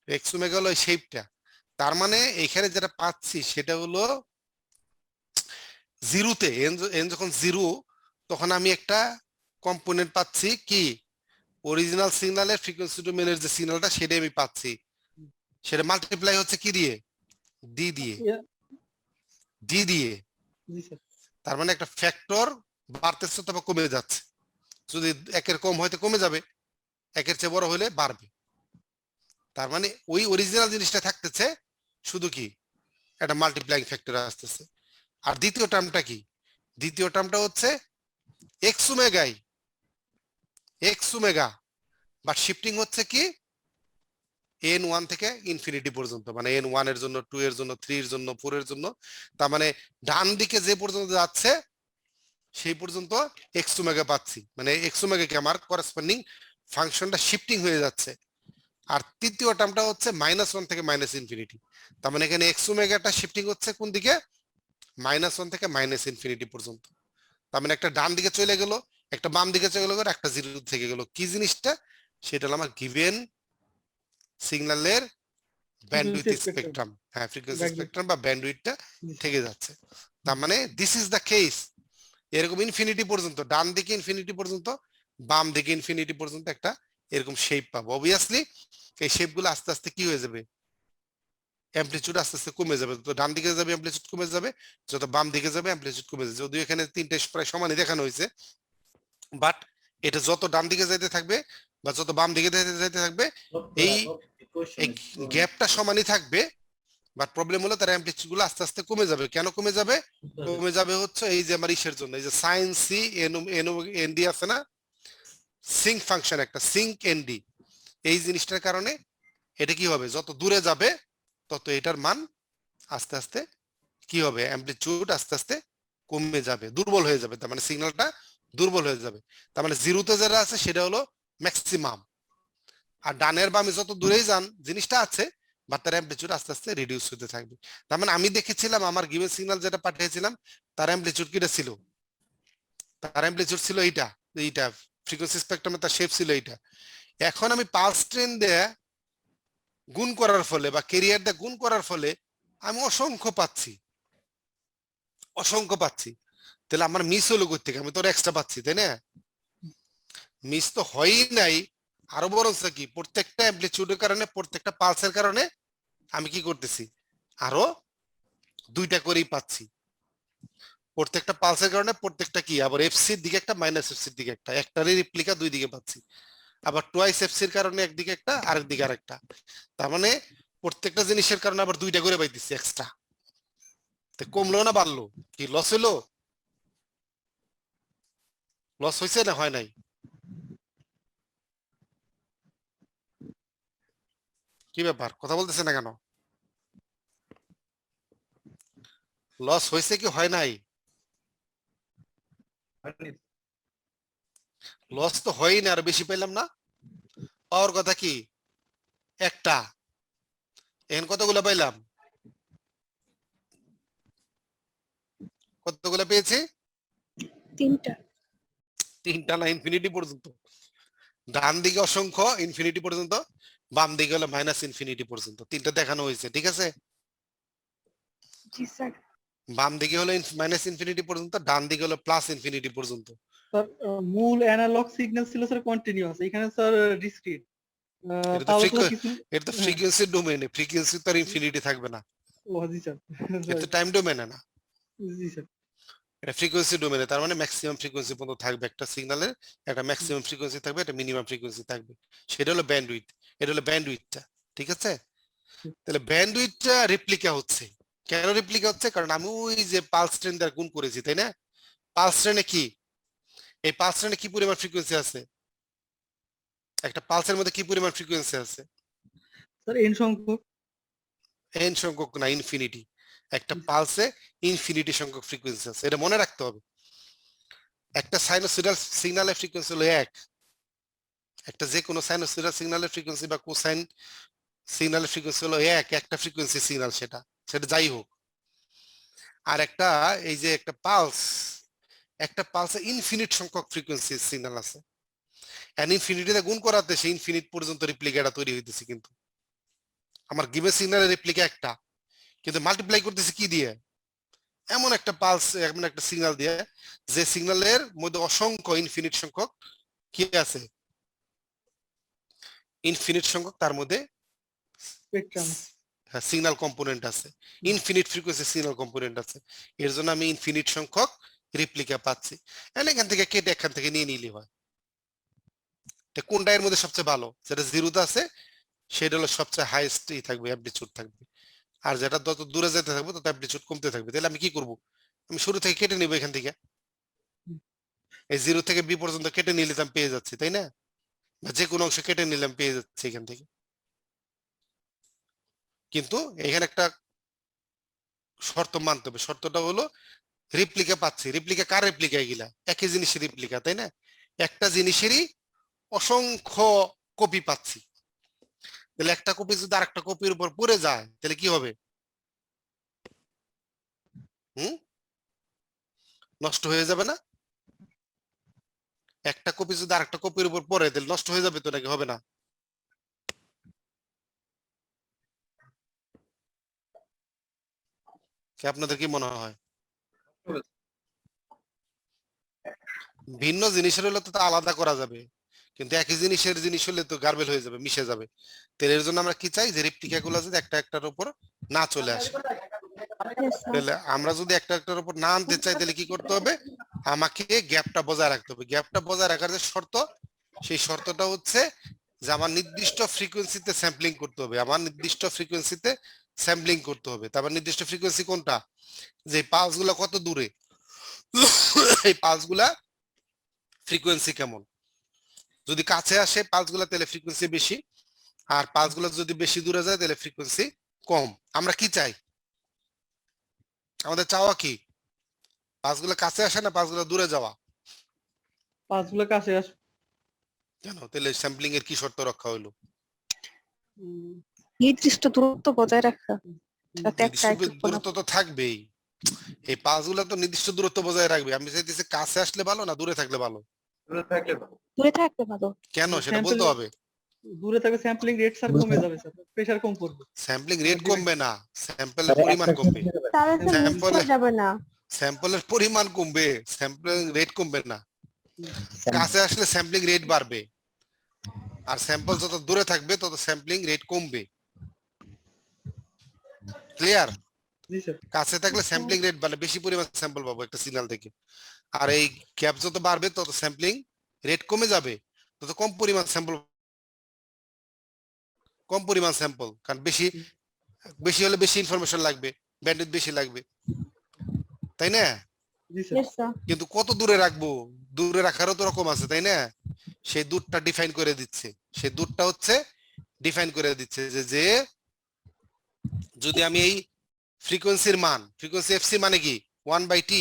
এক্স ওমেগা হলো ওই শেপটা, তার মানে এখানে যেটা পাচ্ছি সেটা হলো জিরোতে, এন যখন জিরো তখন আমি একটা কম্পোনেন্ট পাচ্ছি কি, অরিজিনাল সিগন্যালের ফ্রিকোয়েন্সি ডোমেনের যে সিগন্যালটা সেটাই আমি পাচ্ছি, সেটা মাল্টিপ্লাই হচ্ছে কি দিয়ে, ডি দিয়ে, Yeah, ডি দিয়ে। জি স্যার। তার মানে একটা ফ্যাক্টর বাড়তেছে অথবা কমে যাচ্ছে, যদি একের কম হয়তো কমে যাবে, একের চেয়ে বড় হলে বাড়বে। তার মানে ওই অরিজিনাল জিনিসটা থাকতেছে, শুধু কি একটা মাল্টিপ্লাইং ফ্যাক্টর আসতেছে। আর দ্বিতীয় টার্মটা কি, দ্বিতীয় টার্মটা হচ্ছে এক্স ওমেগাই, এক্স ওমেগা, বাট শিফটিং হচ্ছে কি এন ওয়ান থেকে ইনফিনিটি পর্যন্ত, মানে এন ওয়ান এর জন্য, টু এর জন্য, থ্রি এর জন্য, ফোর এর জন্য। তার মানে ডান দিকে যে পর্যন্ত যাচ্ছে সেই পর্যন্ত এক্স ওমেগা পাচ্ছি, মানে এক্স ওমেগাকে আমার করেসপন্ডিং ফাংশনটা শিফটিং হয়ে যাচ্ছে। আর তৃতীয় টার্মটা হচ্ছে মাইনাস ওয়ান থেকে মাইনাস ইনফিনিটি, তার মানে এখানে এক্স ওমেগাটা শিফটিং হচ্ছে কোন দিকে, মাইনাস ওয়ান থেকে মাইনাস ইনফিনিটি পর্যন্ত। তার মানে একটা ডান দিকে চলে গেল, একটা বাম দিকে চলে গেল, একটা জিরো থেকে গেল। কি জিনিসটা, সেটা হলো আমার গিভেন সিগন্যালের ব্যান্ডউইথ স্পেকট্রাম, হ্যাঁ ফ্রিকোয়েন্সি স্পেকট্রাম বা ব্যান্ডউইথটা থেকে যাচ্ছে। তার মানে দিস ইজ দ্য কেস, এরকম ইনফিনিটি পর্যন্ত, ডান দিকে ইনফিনিটি পর্যন্ত, বাম দিকে ইনফিনিটি পর্যন্ত একটা এরকম শেপ পাবো। অবভিয়াসলি এই শেপ গুলো আস্তে আস্তে কি হয়ে যাবে, অ্যামপ্লিটিউড আস্তে আস্তে কমে যাবে। তো ডান দিকে যাবে অ্যামপ্লিটিউড কমে যাবে, যত বাম দিকে যাবে অ্যামপ্লিটিউড কমে যাবে। যদিও এখানে তিনটে প্রায় সমানই দেখানো হয়েছে, বাট এটা যত ডান দিকে যাইতে থাকবে বা যত বাম দিকে যাইতে থাকবে এই গ্যাপটা সমানই থাকবে। বাট প্রবলেম হলো তার অ্যামপ্লিটিউড গুলো আস্তে আস্তে কমে যাবে। কেন কমে যাবে, কমে যাবে হচ্ছে এই যে আমার ইসের জন্য, এই যে সাইন সি এন ডি আছে না, সিঙ্ক ফাংশন একটা, সিঙ্ক এন ডি, এই জিনিসটার কারণে এটা কি হবে, যত দূরে যাবে তত এটার মান আস্তে আস্তে কি হবে, অ্যামপ্লিটিউড আস্তে আস্তে কমে যাবে, দুর্বল হয়ে যাবে। তার মানে সিগন্যালটা দুর্বল হয়ে যাবে। তার মানে জিরোতে যেটা আছে সেটা হলো ম্যাক্সিমাম, আর ডানের বামে যত দূরেই যান জিনিসটা আছে, বাট তার অ্যামপ্লিটিউড আস্তে আস্তে রিডিউস হতে থাকবে। তার মানে আমি দেখেছিলাম আমার গিভেন সিগন্যাল যেটা পাঠিয়েছিলাম তার অ্যামপ্লিটিউড কিটা ছিল, তার অ্যামপ্লিটিউড ছিল এইটা, এইটা ফ্রিকোয়েন্সি স্পেকট্রামে তার শেপ ছিল এইটা। এখন আমি পালস ট্রেন দিয়ে গুণ করার ফলে বা ক্যারিয়ার দিয়ে গুণ করার ফলে আমি অসংখ্য পাচ্ছি, অসংখ্য পাচ্ছি। তাহলে আমার মিস হলো কই থেকে, আমি তো এক্সট্রা পাচ্ছি, তাই না? মিস তো হয়ই নাই, আরো বরঞ্চ কি প্রত্যেকটা অ্যামপ্লিটিউডের কারণে, প্রত্যেকটা পালসের কারণে আমি কি করতেছি, আরো দুইটা করেই পাচ্ছি। প্রত্যেকটা পালসের কারণে প্রত্যেকটা কি আবার এফসির দিকে একটা, মাইনাস এফসির দিকে একটা, একটারই রিপ্লিকা দুই দিকে পাচ্ছি। আবার টুয়াইস এফসির কারণে একদিকে একটা, আরেক দিকে আরেকটা। তার মানে প্রত্যেকটা জিনিসের কারণে আবার দুইটা করে পাইতেছি এক্সট্রা। কমলো না বাড়লো, কি লস হলো, লস হয়েছে না হয় নাই? কি ব্যাপার, কথা বলতেছে না কেন? লস হয়েছে কি হয় নাই? লস তো হয়ই না, আর বেশি পাইলাম না। পাওয়ার কথা কি একটা, এখন কতগুলো পাইলাম, কতগুলো পেয়েছি, তিনটা। তিনটা না, ইনফিনিটি পর্যন্ত। ডান দিকে অসংখ্য ইনফিনিটি পর্যন্ত, বাম দিকে হলো মাইনাস ইনফিনিটি পর্যন্ত, তিনটা দেখানো হয়েছে, ঠিক আছে? জি স্যার। বাম দিকে হলো মাইনাস ইনফিনিটি পর্যন্ত, ডান দিকে হলো প্লাস ইনফিনিটি পর্যন্ত। স্যার মূল অ্যানালগ সিগন্যাল ছিল স্যার কন্টিনিউয়াস, এখানে স্যার ডিসক্রিট। এটা তো তাহলে তো কিছু এটা তো ফ্রিকোয়েন্সি ডোমেইনে, ফ্রিকোয়েন্সি তো আর ইনফিনিটি থাকবে না, ও জি স্যার। এটা তো টাইম ডোমেইনে না, জি স্যার। এটা ফ্রিকোয়েন্সি ডোমেইনে। তার মানে ম্যাক্সিমাম ফ্রিকোয়েন্সি পর্যন্ত থাকবে একটা সিগন্যালের, একটা ম্যাক্সিমাম ফ্রিকোয়েন্সি থাকবে, একটা মিনিমাম ফ্রিকোয়েন্সি থাকবে, সেটা হলো ব্যান্ডউইথ। এটা হলো ব্যান্ডউইথটা, ঠিক আছে? তাহলে ব্যান্ডউইথটা রেপ্লিকা হচ্ছে, কেন রেপ্লিকা হচ্ছে, কারণ আমি ওই যে পালস ট্রেন দ্বারা গুণ করেছি, তাই না? পালস ট্রেনে কি, এই পালস ট্রেনে কি পরিমাণ ফ্রিকোয়েন্সি আছে, একটা পালসের মধ্যে কি পরিমাণ ফ্রিকোয়েন্সি আছে? স্যার এন সংখ্যক। এন সংখ্যক না, ইনফিনিটি। একটা পালসে ইনফিনিটি সংখ্যক ফ্রিকোয়েন্সি আছে, এটা মনে রাখতে হবে। একটা সাইনোসয়েডাল সিগন্যালের ফ্রিকোয়েন্সি হলো এক, একটা যে কোনো সাইনোসয়েডাল সিগন্যালের ফ্রিকোয়েন্সি বা কোসাইন সিগন্যালের ফ্রিকোয়েন্সি হলো এক, একটা ফ্রিকোয়েন্সি সিগন্যাল, সেটা সেটা যাই হোক। আর একটা এই যে একটা পালস, একটা পালসে ইনফিনিট সংখ্যক ফ্রিকোয়েন্সি সিগন্যাল আছে, এন্ড ইনফিনিটিতে গুণ করাতে সেই ইনফিনিট পর্যন্ত রিপ্লিকাটা তৈরি হইতেছে। কিন্তু আমার গিভেন সিগন্যালের রেপ্লিকা একটা, কিন্তু মাল্টিপ্লাই করতেছি কি দিয়ে? এমন একটা পালস, এমন একটা সিগন্যাল দিয়ে যে সিগন্যালের মধ্যে অসংখ্য ইনফিনিট সংখ্যক কি আছে, ইনফিনিট সংখ্যক তার মধ্যে স্পেকট্রাম সিগন্যাল কম্পোনেন্ট আছে, ইনফিনিট ফ্রিকোয়েন্সি সিগন্যাল কম্পোনেন্ট আছে। এর জন্য আমি ইনফিনিট সংখ্যক রেপ্লিকা পাচ্ছি। এখান থেকে কেটে এখান থেকে নিয়ে নিলে হয়। কোনটা এর মধ্যে সবচেয়ে ভালো? যেটা জিরোতে আছে সেটা হলো সবচেয়ে হাইয়েস্ট থাকবে, অ্যামপ্লিটিউড থাকবে। আর যেটা যত দূরে যেতে থাকবে তত অ্যামপ্লিটিউড কমতে থাকবে। তাহলে আমি কি করব? আমি শুরু থেকে কেটে নিব এখান থেকে, এই 0 থেকে b পর্যন্ত কেটে নিলে আমি পেয়ে যাচ্ছি, তাই না? বা যে কোনো অংশ কেটে নিলাম পেয়ে যাচ্ছি এখান থেকে। কিন্তু এখানে একটা শর্ত মানতে হবে। শর্তটা হলো রেপ্লিকা পাচ্ছি। রেপ্লিকা কার রেপ্লিকা? এগুলা একই জিনিসের রেপ্লিকা, তাই না? একটা জিনিসেরই অসংখ্য কপি পাচ্ছি। তাহলে একটা কপি যদি আরেকটা কপির উপর পড়ে যায় তাহলে কি হবে? নষ্ট হয়ে যাবে না? একটা কপি যদি আরেকটা কপির উপর পড়ে তাহলে নষ্ট হয়ে যাবে তো, নাকি হবে না? কি আপনাদের কি মনে হয়? ভিন্ন জিনিসের হলে তো তা আলাদা করা যাবে, কিন্তু একই জিনিস হলে তো গার্বেল হয়ে যাবে, মিশে যাবে। তাহলে এর জন্য আমরা কি চাই? যে রেপ্লিকা গুলো যদি একটা একটার উপর না চলে আসে। Yes, sir. তাহলে আমরা যদি একটা একটার উপর না আনতে চাই তাহলে কি করতে হবে? আমাকে গ্যাপটা বজায় রাখতে হবে। গ্যাপটা বজায় রাখার যে শর্ত, সেই শর্তটা হচ্ছে যে আমার নির্দিষ্ট ফ্রিকোয়েন্সিতে স্যাম্পলিং করতে হবে। আমার নির্দিষ্ট ফ্রিকোয়েন্সিতে স্যাম্পলিং করতে হবে। তারপর নির্দিষ্ট ফ্রিকোয়েন্সি কোনটা? যে পালস গুলা কত দূরে, এই পালস গুলা ফ্রিকোয়েন্সি কেমন। যদি কাছে আসে পালস গুলা তাহলে ফ্রিকোয়েন্সি বেশি, আর পালস গুলা যদি বেশি দূরে যায় তাহলে ফ্রিকোয়েন্সি কম। আমরা কি চাই? আমাদের চাওয়া কি? পালসগুলো কাছে আসে না পালসগুলো দূরে যাওয়া? পাঁচগুলো কাছে আস কেন? তাহলে স্যাম্পলিং এর কি শর্ত রক্ষা হইলো? নির্দিষ্ট দূরত্ব বজায় রাখা, যাতে একটা নির্দিষ্ট একটু দূরত্ব তো থাকবেই। এই পালসগুলো তো নির্দিষ্ট দূরত্ব বজায় রাখবে। আমি চাইতেছি কাছে আসলে ভালো না দূরে থাকলে ভালো? দূরে থাকতে ভালো। কেন সেটা Sample- বলতে হবে। দূরে থাকবে স্যাম্পলিং রেট স্যার কমে যাবে স্যার, প্রেসার কম পড়বে। স্যাম্পলিং রেট কমবে না, স্যাম্পলের পরিমাণ কমবে। তাহলে স্যার মিস Sample- হয়ে যাবে না। স্যাম্পলের পরিমাণ কমবে, স্যাম্পলিং রেট কমবে না। কাছে আসলে স্যাম্পলিং রেট বাড়বে, আর স্যাম্পল যত দূরে থাকবে তত স্যাম্পলিং রেট কমবে। ক্লিয়ার? জি স্যার। কাছে থাকলে স্যাম্পলিং রেট বাড়লে বেশি পরিমাণ স্যাম্পল পাবো একটা সিগন্যাল থেকে, আর এই গ্যাপ যত বাড়বে তত স্যাম্পলিং রেট কমে যাবে, তত কম পরিমাণ স্যাম্পল, কারণ বেশি হলে বেশি ইনফরমেশন লাগবে, ব্যান্ডউইথ বেশি লাগবে, তাই না? জি স্যার। Yes, sir. কিন্তু কত দূরে রাখবো? দূরে রাখারও তো রকম আছে, তাই না? সেই দূরটা ডিফাইন করে দিচ্ছে। সেই দূরটা হচ্ছে ডিফাইন করে দিচ্ছে যে যদি আমি এই ফ্রিকোয়েন্সির মান, ফ্রিকোয়েন্সি এফসি মানে কি 1/t,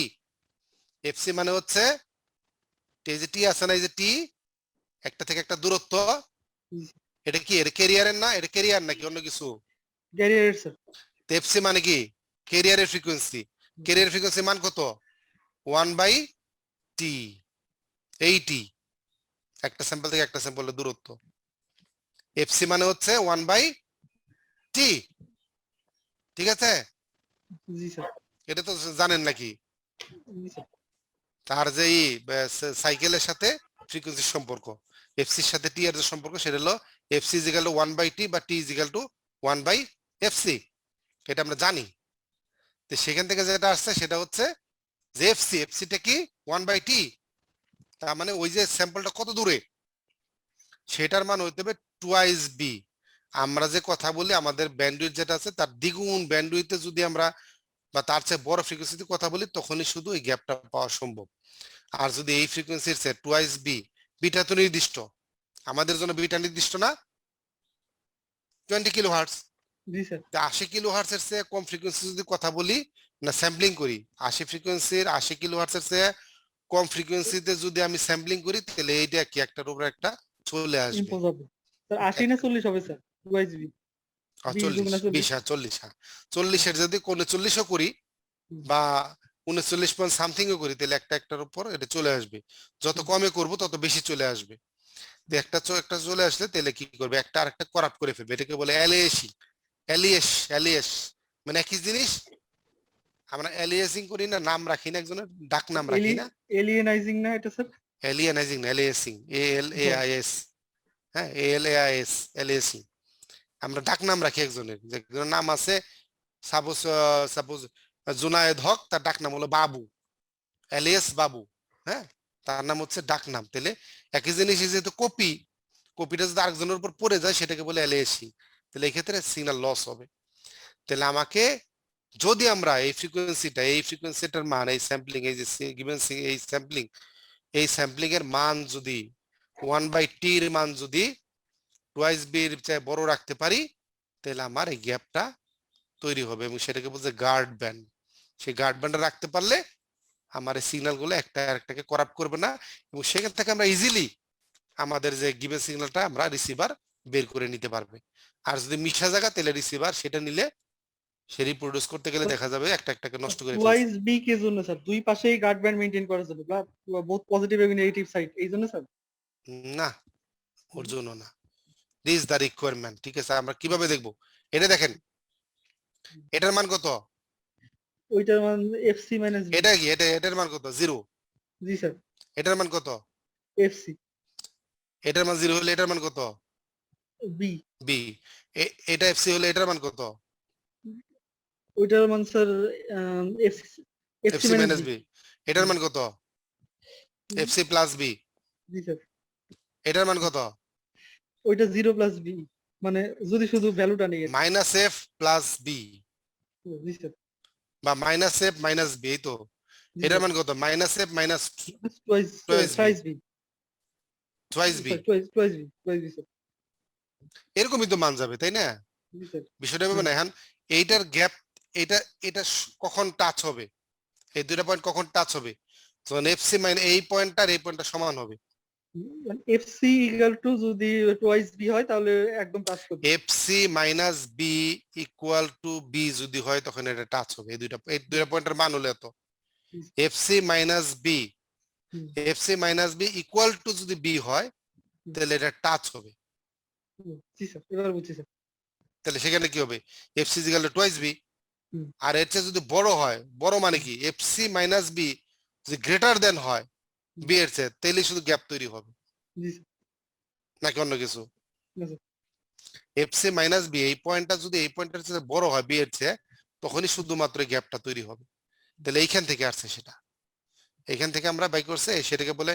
এফসি মানে হচ্ছে এই যে টি আছে না, এই যে টি একটা থেকে একটা দূরত্ব, এটা কি এর ক্যারিয়ারের না? এটা ক্যারিয়ার নাকি অন্য কিছু? Career sir. এফসি মানে কি ক্যারিয়ারের ফ্রিকোয়েন্সি। ক্যারিয়ার ফ্রিকোয়েন্সি মান কত? 1/t, এই টি একটা স্যাম্পল থেকে একটা স্যাম্পলের দূরত্ব। এফসি মানে হচ্ছে 1/t, ঠিক আছে? জি স্যার। এটা তো জানেন নাকি? জি স্যার। তার যে সাইকেলের সাথে ফ্রিকোয়েন্সির সম্পর্ক, এফসির সাথে টি এর যে সম্পর্ক, সেটা হলো FC is equal to 1/t বা টি ইজ ইকুয়াল টু 1/fc। এটা আমরা জানি। তো সেখান থেকে যেটা আসছে সেটা হচ্ছে যে এফসিটা কি 1/t, তার মানে ওই যে স্যাম্পলটা কত দূরে সেটার মান হইতে হবে টুয়াইস বি। আমরা যে কথা বলি আমাদের ব্যান্ডউইথ যেটা আছে তার দ্বিগুণ ব্যান্ডউইথে যদি আমরা বা তার চেয়ে বড় ফ্রিকোয়েন্সিতে কথা বলি তখনই শুধু এই গ্যাপটা পাওয়া সম্ভব। আর যদি এই ফ্রিকোয়েন্সির চেয়ে টুয়াইস বি, বিটা তো নির্দিষ্ট, আমাদের জন্য বিটা নির্দিষ্ট না, 20 কিলোহার্টজ। জি স্যার। 80 কিলোহার্টজ এর চেয়ে কম ফ্রিকোয়েন্সি যদি কথা বলি না স্যাম্পলিং করি, 80 কিলোহার্টজ এর চেয়ে কম ফ্রিকোয়েন্সিতে যদি আমি স্যাম্পলিং করি তাহলে এইটা কি একটার উপর একটা চলে আসবে। Impossible sir. 80 না 40 হবে স্যার, 2/b। 40 এর যদি 39ও করি বা 39 পয়েন্ট সামথিংও করি তাহলে একটার উপর এটা চলে আসবে। যত কমে করব তত বেশি চলে আসবে। তো একটা চলে আসলে তাহলে কি করবে? একটা আরেকটা করাপ্ট করে ফেলবে, এটাকে বলে অ্যালিয়েশন। এলিয়েস মানে একই জিনিস। আমরা এলিয়েসিং করি না, নাম রাখি না, একজনের ডাক নাম রাখি না। এলিয়েনাইজিং না এটা স্যার? এলিয়েনাইজিং না, এলিয়েসিং, ALAIS। হ্যাঁ, ALAIS, এলিয়েসিং। আমরা ডাক নাম রাখি একজনের, যে একজনের নাম আছে সাপোজ সাপোজ জুনায়েদ হক, তার ডাক নাম হলো বাবু, এলিয়াস বাবু। হ্যাঁ, তার নাম হচ্ছে ডাক নাম। তাহলে একই জিনিস যেহেতু কপিটা যদি আরেকজনের উপর পড়ে যায় সেটাকে বলে এলিয়েসি। তাহলে এই ক্ষেত্রে সিগন্যাল লস হবে। তাহলে আমাকে যদি আমরা এই ফ্রিকোয়েন্সিটার মান, এই স্যাম্পলিং, এই যে গিভেন এই স্যাম্পলিং এর মান যদি 1/t এর মান যদি টুয়াইস বি এর চেয়ে বড় রাখতে পারি, তাহলে আমার এই গ্যাপটা তৈরি হবে এবং সেটাকে বলছে গার্ড ব্যান্ড। সেই গার্ড ব্যান্ডে রাখতে পারলে আমার এই সিগন্যাল গুলো একটা আরেকটাকে করাপ্ট করবে না, এবং সেখান থেকে আমরা ইজিলি আমাদের যে গিভেন সিগন্যালটা আমরা রিসিভার বের করে নিতে পারবে। আর যদি মিশা জায়গা, তাহলে রিসিভার সেটা নিলে সে রিপ্রোডিউস করতে গেলে দেখা যাবে একটা একটাকে নষ্ট করে ফেলছে। টুয়াইস বি কে জন্য স্যার? দুই পাশেই গার্ড ব্যান্ড মেইনটেইন করার জন্য, বোথ পজিটিভ এবং নেগেটিভ সাইড, এই জন্য স্যার? না, ওর জন্য না, দিস দা রিকোয়ারমেন্ট। ঠিক আছে, আমরা কিভাবে দেখবো এটা দেখেন। এটার মান কত? ওইটার মান এফসি মাইনাস বি। এটা কি এটার মান কত? 0। জি স্যার, এটার মান কত? এফসি। এটার মান 0 হলে এটার মান কত? বি। বি। এটা এফসি হলে এটার মান কত? ওইটার মান sir fc fc minus minus b. B. এটার মান কত? Fc plus b. জি স্যার, এটার মান কত? ওইটা 0 প্লাস বি, মানে যদি শুধু ভ্যালুটা নিয়ে। মাইনাস এফ প্লাস বি জি স্যার, বা মাইনাস এফ মাইনাস বি। তো এটার মান কত? Minus f minus twice b. Twice b. Twice b sir. এরকমই তো মান যাবে, তাই না? জি স্যার। বিষয়টা হবে না। এখন এইটার গ্যাপ, এটা কখন টাচ হবে, এই দুইটা পয়েন্ট কখন টাচ হবে? যখন এফসি মাইনাস এই পয়েন্টটা আর এই পয়েন্টটা সমান হবে। এফসি ইকুয়াল টু যদি টুয়াইস বি হয় তাহলে একদম টাচ করবে। F c minus b equal to b যদি হয় তখন এটা টাচ হবে। এই দুইটা পয়েন্টের মান হলো এত। F c minus b equal to যদি বি হয় তাহলে এটা টাচ হবে। জি স্যার, এবার বুঝছি স্যার। তাহলে সেখানে কি হবে? FC equal to twice b. হুম। আর এর চেয়ে যদি বড় হয়, বড় মানে কি? এফসি মাইনাস বি যদি গ্রেটার দেন হয় বি এর চেয়ে, তাহলে শুধু গ্যাপ তৈরি হবে, জি স্যার। নাকি অন্য কিছু? না স্যার। এফসি মাইনাস বি এই পয়েন্টটা যদি এই পয়েন্টের চেয়ে বড় হয় বি এর চেয়ে, তখনই শুধুমাত্র গ্যাপটা তৈরি হবে। তাহলে এইখান থেকে আসছে সেটা, এখান থেকে আমরা বাই করছে, সেটাকে বলে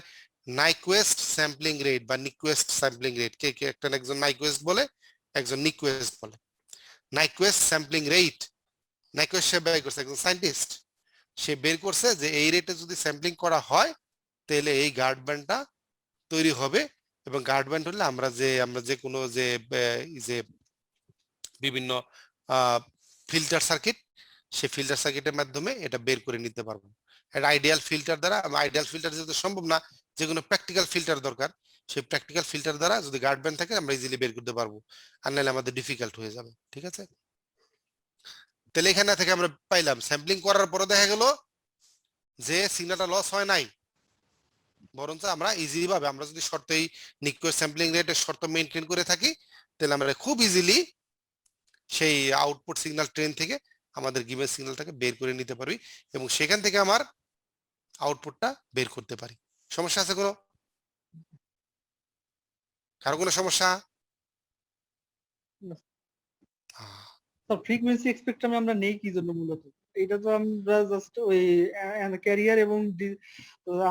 নাইকুয়েস্ট স্যাম্পলিং রেট বা নিকুয়েস্ট স্যাম্পলিং রেট। কে কে একটা একজন নাইকুয়েস্ট বলে, একজন নিকুয়েস্ট বলে। নাইকুয়েস্ট স্যাম্পলিং রেট, নাইকুয়েস্ট সে বাই করছে, একজন সায়েন্টিস্ট, সে বের করছে যে এই রেটে যদি স্যাম্পলিং করা হয় তাহলে এই গার্ড ব্যান্ডটা তৈরি হবে। এবং গার্ড ব্যান্ড হলে আমরা যে কোনো যে বিভিন্ন ফিল্টার সার্কিট, সেই ফিল্টার সার্কিটের মাধ্যমে এটা বের করে নিতে পারবো। একটা আইডিয়াল ফিল্টার দ্বারা, আইডিয়াল ফিল্টার যেহেতু সম্ভব না, যে কোনো প্র্যাকটিক্যাল ফিল্টার দরকার, সেই প্র্যাকটিক্যাল ফিল্টার দ্বারা যদি গার্ড ব্যান্ড থাকে আমরা ইজিলি বের করতে পারবো, আর নাহলে আমাদের ডিফিকাল্ট হয়ে যাবে। ঠিক আছে, তাহলে এখানে থেকে আমরা পাইলাম স্যাম্পলিং করার পরে দেখা গেল যে সিগন্যালটা লস হয় নাই, বরঞ্চ আমরা ইজিলি ভাবে আমরা যদি শর্তেই নিকুয়েস্ট স্যাম্পলিং রেটের শর্ত মেনটেন করে থাকি, তাহলে আমরা খুব ইজিলি সেই আউটপুট সিগন্যাল ট্রেন থেকে আমাদের গিভেন সিগন্যালটাকে বের করে নিতে পারবি এবং সেখান থেকে আমার আউটপুটটা বের করতে পারি। সমস্যা আছে কোনো? কারো কোনো সমস্যা? স্যার ফ্রিকোয়েন্সি স্পেকট্রামে আমরা নেই কি জন্য মূলত? এটা তো আমরা জাস্ট ওই ক্যারিয়ার এবং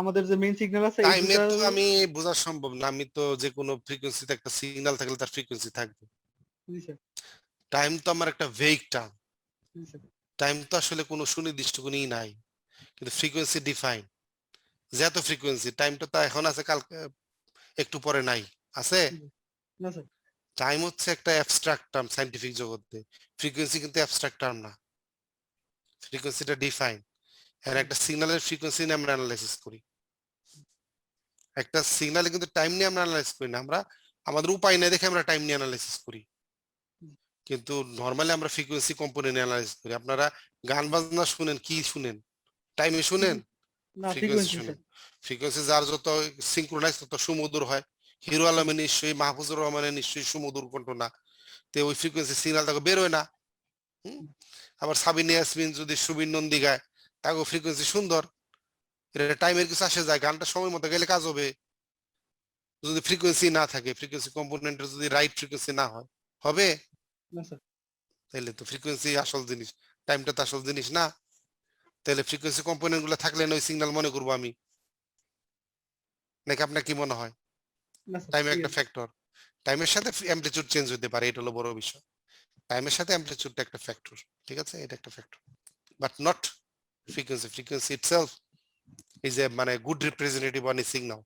আমাদের যে মেইন সিগন্যাল আছে টাইমে তো আমি বোঝা সম্ভব না, আমি তো যে কোনো ফ্রিকোয়েন্সিতে একটা সিগন্যাল থাকলে তার ফ্রিকোয়েন্সি থাকবে। জি স্যার। টাইম তো আমার একটা ভেগ টার্ম, জি স্যার। টাইম তো আসলে কোনো সুনির্দিষ্ট কোনই নাই, কিন্তু ফ্রিকোয়েন্সি ডিফাইন। যেহেতু ফ্রিকোয়েন্সি, টাইমটা তো এখন আছে, কালকে একটু পরে নাই, আছে? না স্যার। টাইম হচ্ছে একটা অ্যাবস্ট্রাক্ট টার্ম সায়েন্টিফিক জগতে, ফ্রিকোয়েন্সি কিন্তু অ্যাবস্ট্রাক্ট টার্ম না, ফ্রিকোয়েন্সিটা ডিফাইন। আর একটা সিগন্যালের ফ্রিকোয়েন্সি নিয়ে আমরা অ্যানালাইসিস করি, একটা সিগন্যালে কিন্তু টাইম নিয়ে আমরা অ্যানালাইসিস করি না, আমরা আমাদের উপায় নাই দেখে আমরা টাইম নিয়ে অ্যানালাইসিস করি। কিন্তু নরমালি আমরা ফ্রিকোয়েন্সি কম্পোনেন্ট অ্যানালাইসিস করি। আপনারা গান বাজনা শুনেন, কি শুনেন? টাইমে শুনেন? না, ফ্রিকোয়েন্সি ফ্রিকোয়েন্সি শুনেন। স্যার। ফ্রিকোয়েন্সি যার যত সিনক্রোনাইজ তত সুমধুর হয়। হিরো আলমের নিশ্চয়ই, মাহফুজুর রহমানের নিশ্চয়ই সুমধুর কণ্ঠ না, তে ওই ফ্রিকোয়েন্সি সিগন্যাল তাকে বের হয় না। আবার সাবিনা ইয়াসমিন যদি সুবিন নন্দী গায় তাকে ফ্রিকোয়েন্সি সুন্দর, এটা টাইমের কিছু আসে যায়, গানটা সময় মতো গেলে কাজ হবে। যদি ফ্রিকোয়েন্সি না থাকে, ফ্রিকোয়েন্সি কম্পোনেন্টের যদি রাইট ফ্রিকোয়েন্সি না হয়, হবে? না স্যার। তাহলে তো ফ্রিকোয়েন্সি আসল জিনিস, টাইমটা তো আসল জিনিস না। তাহলে ফ্রিকোয়েন্সি কম্পোনেন্ট গুলো থাকলে ওই সিগন্যাল মনে করবো আমি, নাকি আপনার কি মনে হয়? না স্যার, টাইম একটা ফ্যাক্টর, টাইমের সাথে অ্যামপ্লিটিউড চেঞ্জ হতে পারে, এটা হলো বড় বিষয়। টাইমের সাথে অ্যামপ্লিটিউডটা একটা ফ্যাক্টর, ঠিক আছে, এটা একটা factor, but not frequency. Frequency itself is a মানে good representative on a signal.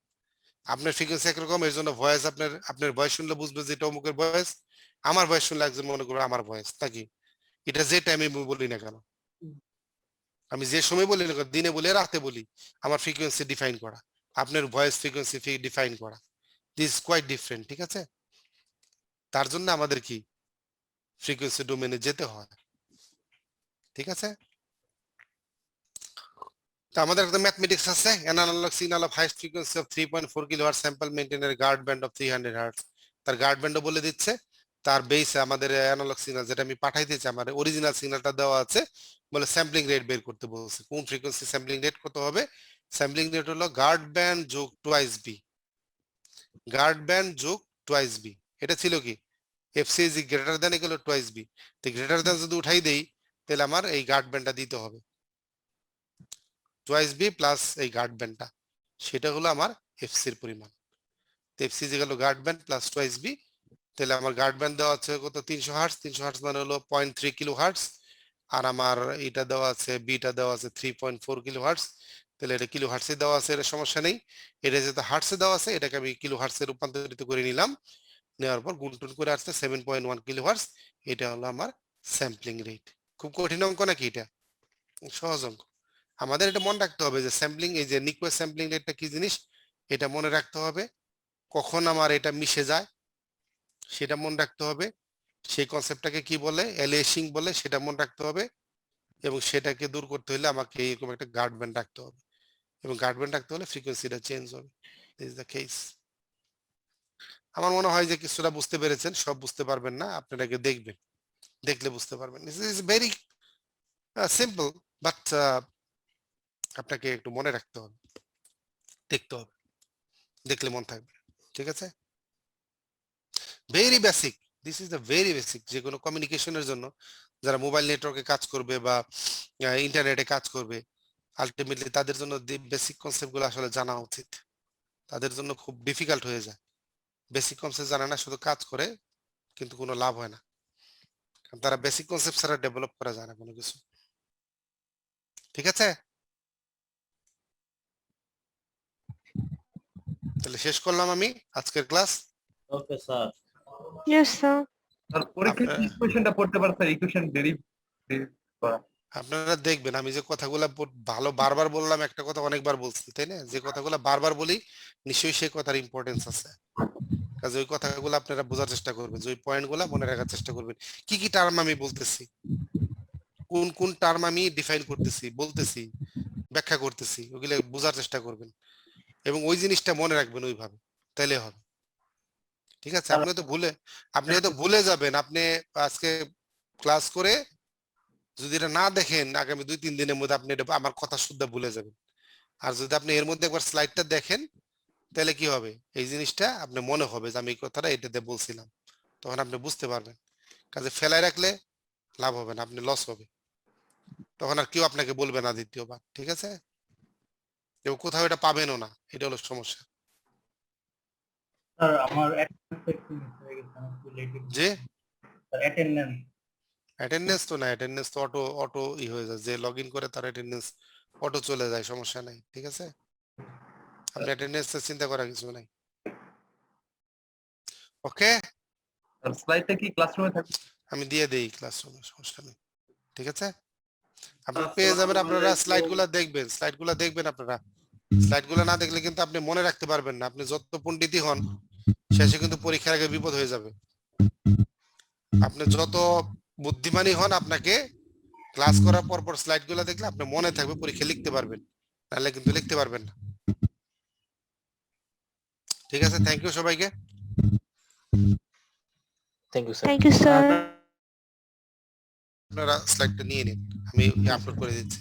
আপনার ফ্রিকোয়েন্সি একরকম, এর জন্য ভয়েস আপনার ভয়েস শুনলে বুঝবে যে এটা অমুকের ভয়েস, আমার ভয়েস শুনলে একজন মনে করবে আমার ভয়েস, নাকি? এটা যে টাইমে বলি না কেন, আমি যে সময় বলি না কেন, দিনে বলি রাতে বলি, আমার ফ্রিকোয়েন্সি ডিফাইন করা, আপনার ভয়েস ফ্রিকোয়েন্সি ডিফাইন করা, দিস কোয়াইট ডিফারেন্ট, ঠিক আছে? তার জন্য আমাদের কি ফ্রিকোয়েন্সি ডোমেনে যেতে হয়, ঠিক আছে? তো আমাদের একটা ম্যাথমেটিক্স আছে, an analog signal of highest frequency of 3.4 kilohertz sample maintain a guard band of 300 hertz। তার গার্ড ব্যান্ডও বলে দিচ্ছে, তার বেসে আমাদের অ্যানালগ সিগন্যাল যেটা আমি পাঠাইতেছি, আমার অরিজিনাল সিগন্যালটা দেওয়া আছে, বলে স্যাম্পলিং রেট বের করতে বলছে। কোন ফ্রিকোয়েন্সি স্যাম্পলিং রেট কত হবে? স্যাম্পলিং রেট হলো গার্ড ব্যান্ড যোগ টুয়াইস বি, গার্ড ব্যান্ড যোগ টুয়াইস বি। এটা ছিল কি f c is greater than equal to twice b, তো গ্রেটার দ্যান যদি উঠাই দেই তাহলে আমার এই গার্ড ব্যান্ডটা দিতে হবে, টুয়াইস বি প্লাস এই গার্ড ব্যান্ডটা, সেটা হলো আমার এফসির পরিমাণ। এফসি যে গেল guard band plus twice b, তাহলে আমার গার্ড ব্যান্ড দেওয়া আছে কত 300 হার্টজ, 300 হার্টজ মানে হলো 0.3 কিলো হার্টজ, আর আমার এটা দেওয়া আছে বিটা দেওয়া আছে 3.4 কিলো হার্টজ, তাহলে এটা কিলো হার্টসে দেওয়া আছে, এটা সমস্যা নেই। এটা যেহেতু হার্টসে দেওয়া আছে এটাকে আমি কিলো হার্টসে রূপান্তরিত করে নিলাম, নেওয়ার পর গুণটুন করে আসছে 7.1 কিলো হার্টজ, এটা হলো আমার স্যাম্পলিং রেট। খুব কঠিন অঙ্ক নাকি এটা? সহজ অঙ্ক। আমাদের এটা মনে রাখতে হবে যে স্যাম্পলিং, এই যে নিকুয়েস স্যাম্পলিং রেটটা কি জিনিস এটা মনে রাখতে হবে, কখন আমার এটা মিশে যায় সেটা মনে রাখতে হবে, সেই কনসেপ্টটাকে কি বলে এলিয়াসিং বলে সেটা মনে রাখতে হবে, এবং সেটাকে দূর করতে হলে আমাকে এরকম একটা গার্ড ব্যান্ড রাখতে হবে, এবং গার্ড ব্যান্ড রাখতে হলে ফ্রিকোয়েন্সিটা চেঞ্জ হবে। This is the case. আমার মনে হয় যে কিছুটা বুঝতে পেরেছেন, সব বুঝতে পারবেন না, আপনারা আগে দেখবেন, দেখলে বুঝতে পারবেন। This is very simple, but আপনাকে একটু মনে রাখতে হবে, দেখতে হবে, দেখলে মন থাকবে, ঠিক আছে? Very basic, this is the very basic. যে কোনো কমিউনিকেশনের জন্য যারা মোবাইল নেটওয়ার্কে কাজ করবে বা ইন্টারনেটে কাজ করবে, আলটিমেটলি তাদের জন্য বেসিক কনসেপ্ট গুলো আসলে জানা উচিত। তাদের জন্য খুব ডিফিকাল্ট হয়ে যায়, বেসিক কনসেপ্ট জানে না, শুধু কাজ করে কিন্তু কোনো লাভ হয় না, কারণ তারা বেসিক কনসেপ্ট ছাড়া ডেভেলপ করা যায় না কোনো কিছু, ঠিক আছে? তাহলে শেষ করলাম আমি আজকের class. Okay sir. Yes sir. আর পরীক্ষায় কি কোশ্চেনটা পড়তে পারে স্যার, ইকুয়েশন ডেরিভ করা? আপনারা দেখবেন আমি যে কথাগুলো ভালো বারবার বললাম, একটা কথা অনেকবার বলছি, তাই না? যে কথাগুলো বারবার বলি নিশ্চয়ই সেই কথার ইম্পর্টেন্স আছে, কাজে ওই কথাগুলো আপনারা বোঝার চেষ্টা করবেন, যে ওই পয়েন্টগুলো মনে রাখার চেষ্টা করবেন, কি কি টার্ম আমি বলতেছি, কোন কোন টার্ম আমি ডিফাইন করতেছি, বলতেছি, ব্যাখ্যা করতেছি, ওগুলো বোঝার চেষ্টা করবেন এবং ওই জিনিসটা মনে রাখবেন ওইভাবে, তাইলে হবে, ঠিক আছে? আপনি হয়তো ভুলে যাবেন, আপনি আজকে ক্লাস করে যদি এটা না দেখেন আগামী 2-3 দিনের মধ্যে আপনি এটা আমার কথা শুদ্ধ ভুলে যাবেন, আর যদি আপনি এর মধ্যে একবার স্লাইডটা দেখেন তাহলে কি হবে, এই জিনিসটা আপনি মনে হবে যে আমি এই কথাটা এটাতে বলছিলাম, তখন আপনি বুঝতে পারবেন। কাজে ফেলায় রাখলে লাভ হবে না, আপনি লস হবে, তখন আর কেউ আপনাকে বলবে না দ্বিতীয়বার, ঠিক আছে? কেউ কোথাও এটা পাবেনও না, এটা হলো সমস্যা। স্যার আমার অ্যাটেন্ডেন্স একটু মিস হয়ে গেছে, আমি একটু লেটে যে স্যার অ্যাটেন্ডেন্স। অ্যাটেন্ডেন্স তো না, অ্যাটেন্ডেন্স তো অটো হয়ে যায়, যে লগ ইন করে তার অ্যাটেন্ডেন্স অটো চলে যায়, সমস্যা নাই, ঠিক আছে? আপনি অ্যাটেন্ডেন্স চিন্তা করার কিছু নাই। ওকে, আর স্লাইডটা কি ক্লাসরুমে থাকবে? আমি দিয়ে দেই ক্লাসরুমে, সমস্যা নেই, ঠিক আছে? আপনি পেয়ে যাবেন, আপনারা স্লাইডগুলো দেখবেন, স্লাইডগুলো দেখবেন, আপনারা স্লাইডগুলো না দেখলে কিন্তু আপনি মনে রাখতে পারবেন না, আপনি যত পণ্ডিতই হন শেষে কিন্তু পরীক্ষার আগে বিপদ হয়ে যাবে। আপনি যত বুদ্ধিমানই হন, আপনাকে ক্লাস করার পর পর স্লাইডগুলো দেখলে আপনি মনে থাকবে, পরীক্ষা লিখতে পারবেন, নাহলে কিন্তু লিখতে পারবেন না, ঠিক আছে? থ্যাংক ইউ সবাইকে। Thank you sir. Thank you sir. আপনারা স্লাইডটা নিয়ে নিন, আমি আপলোড করে দিচ্ছি।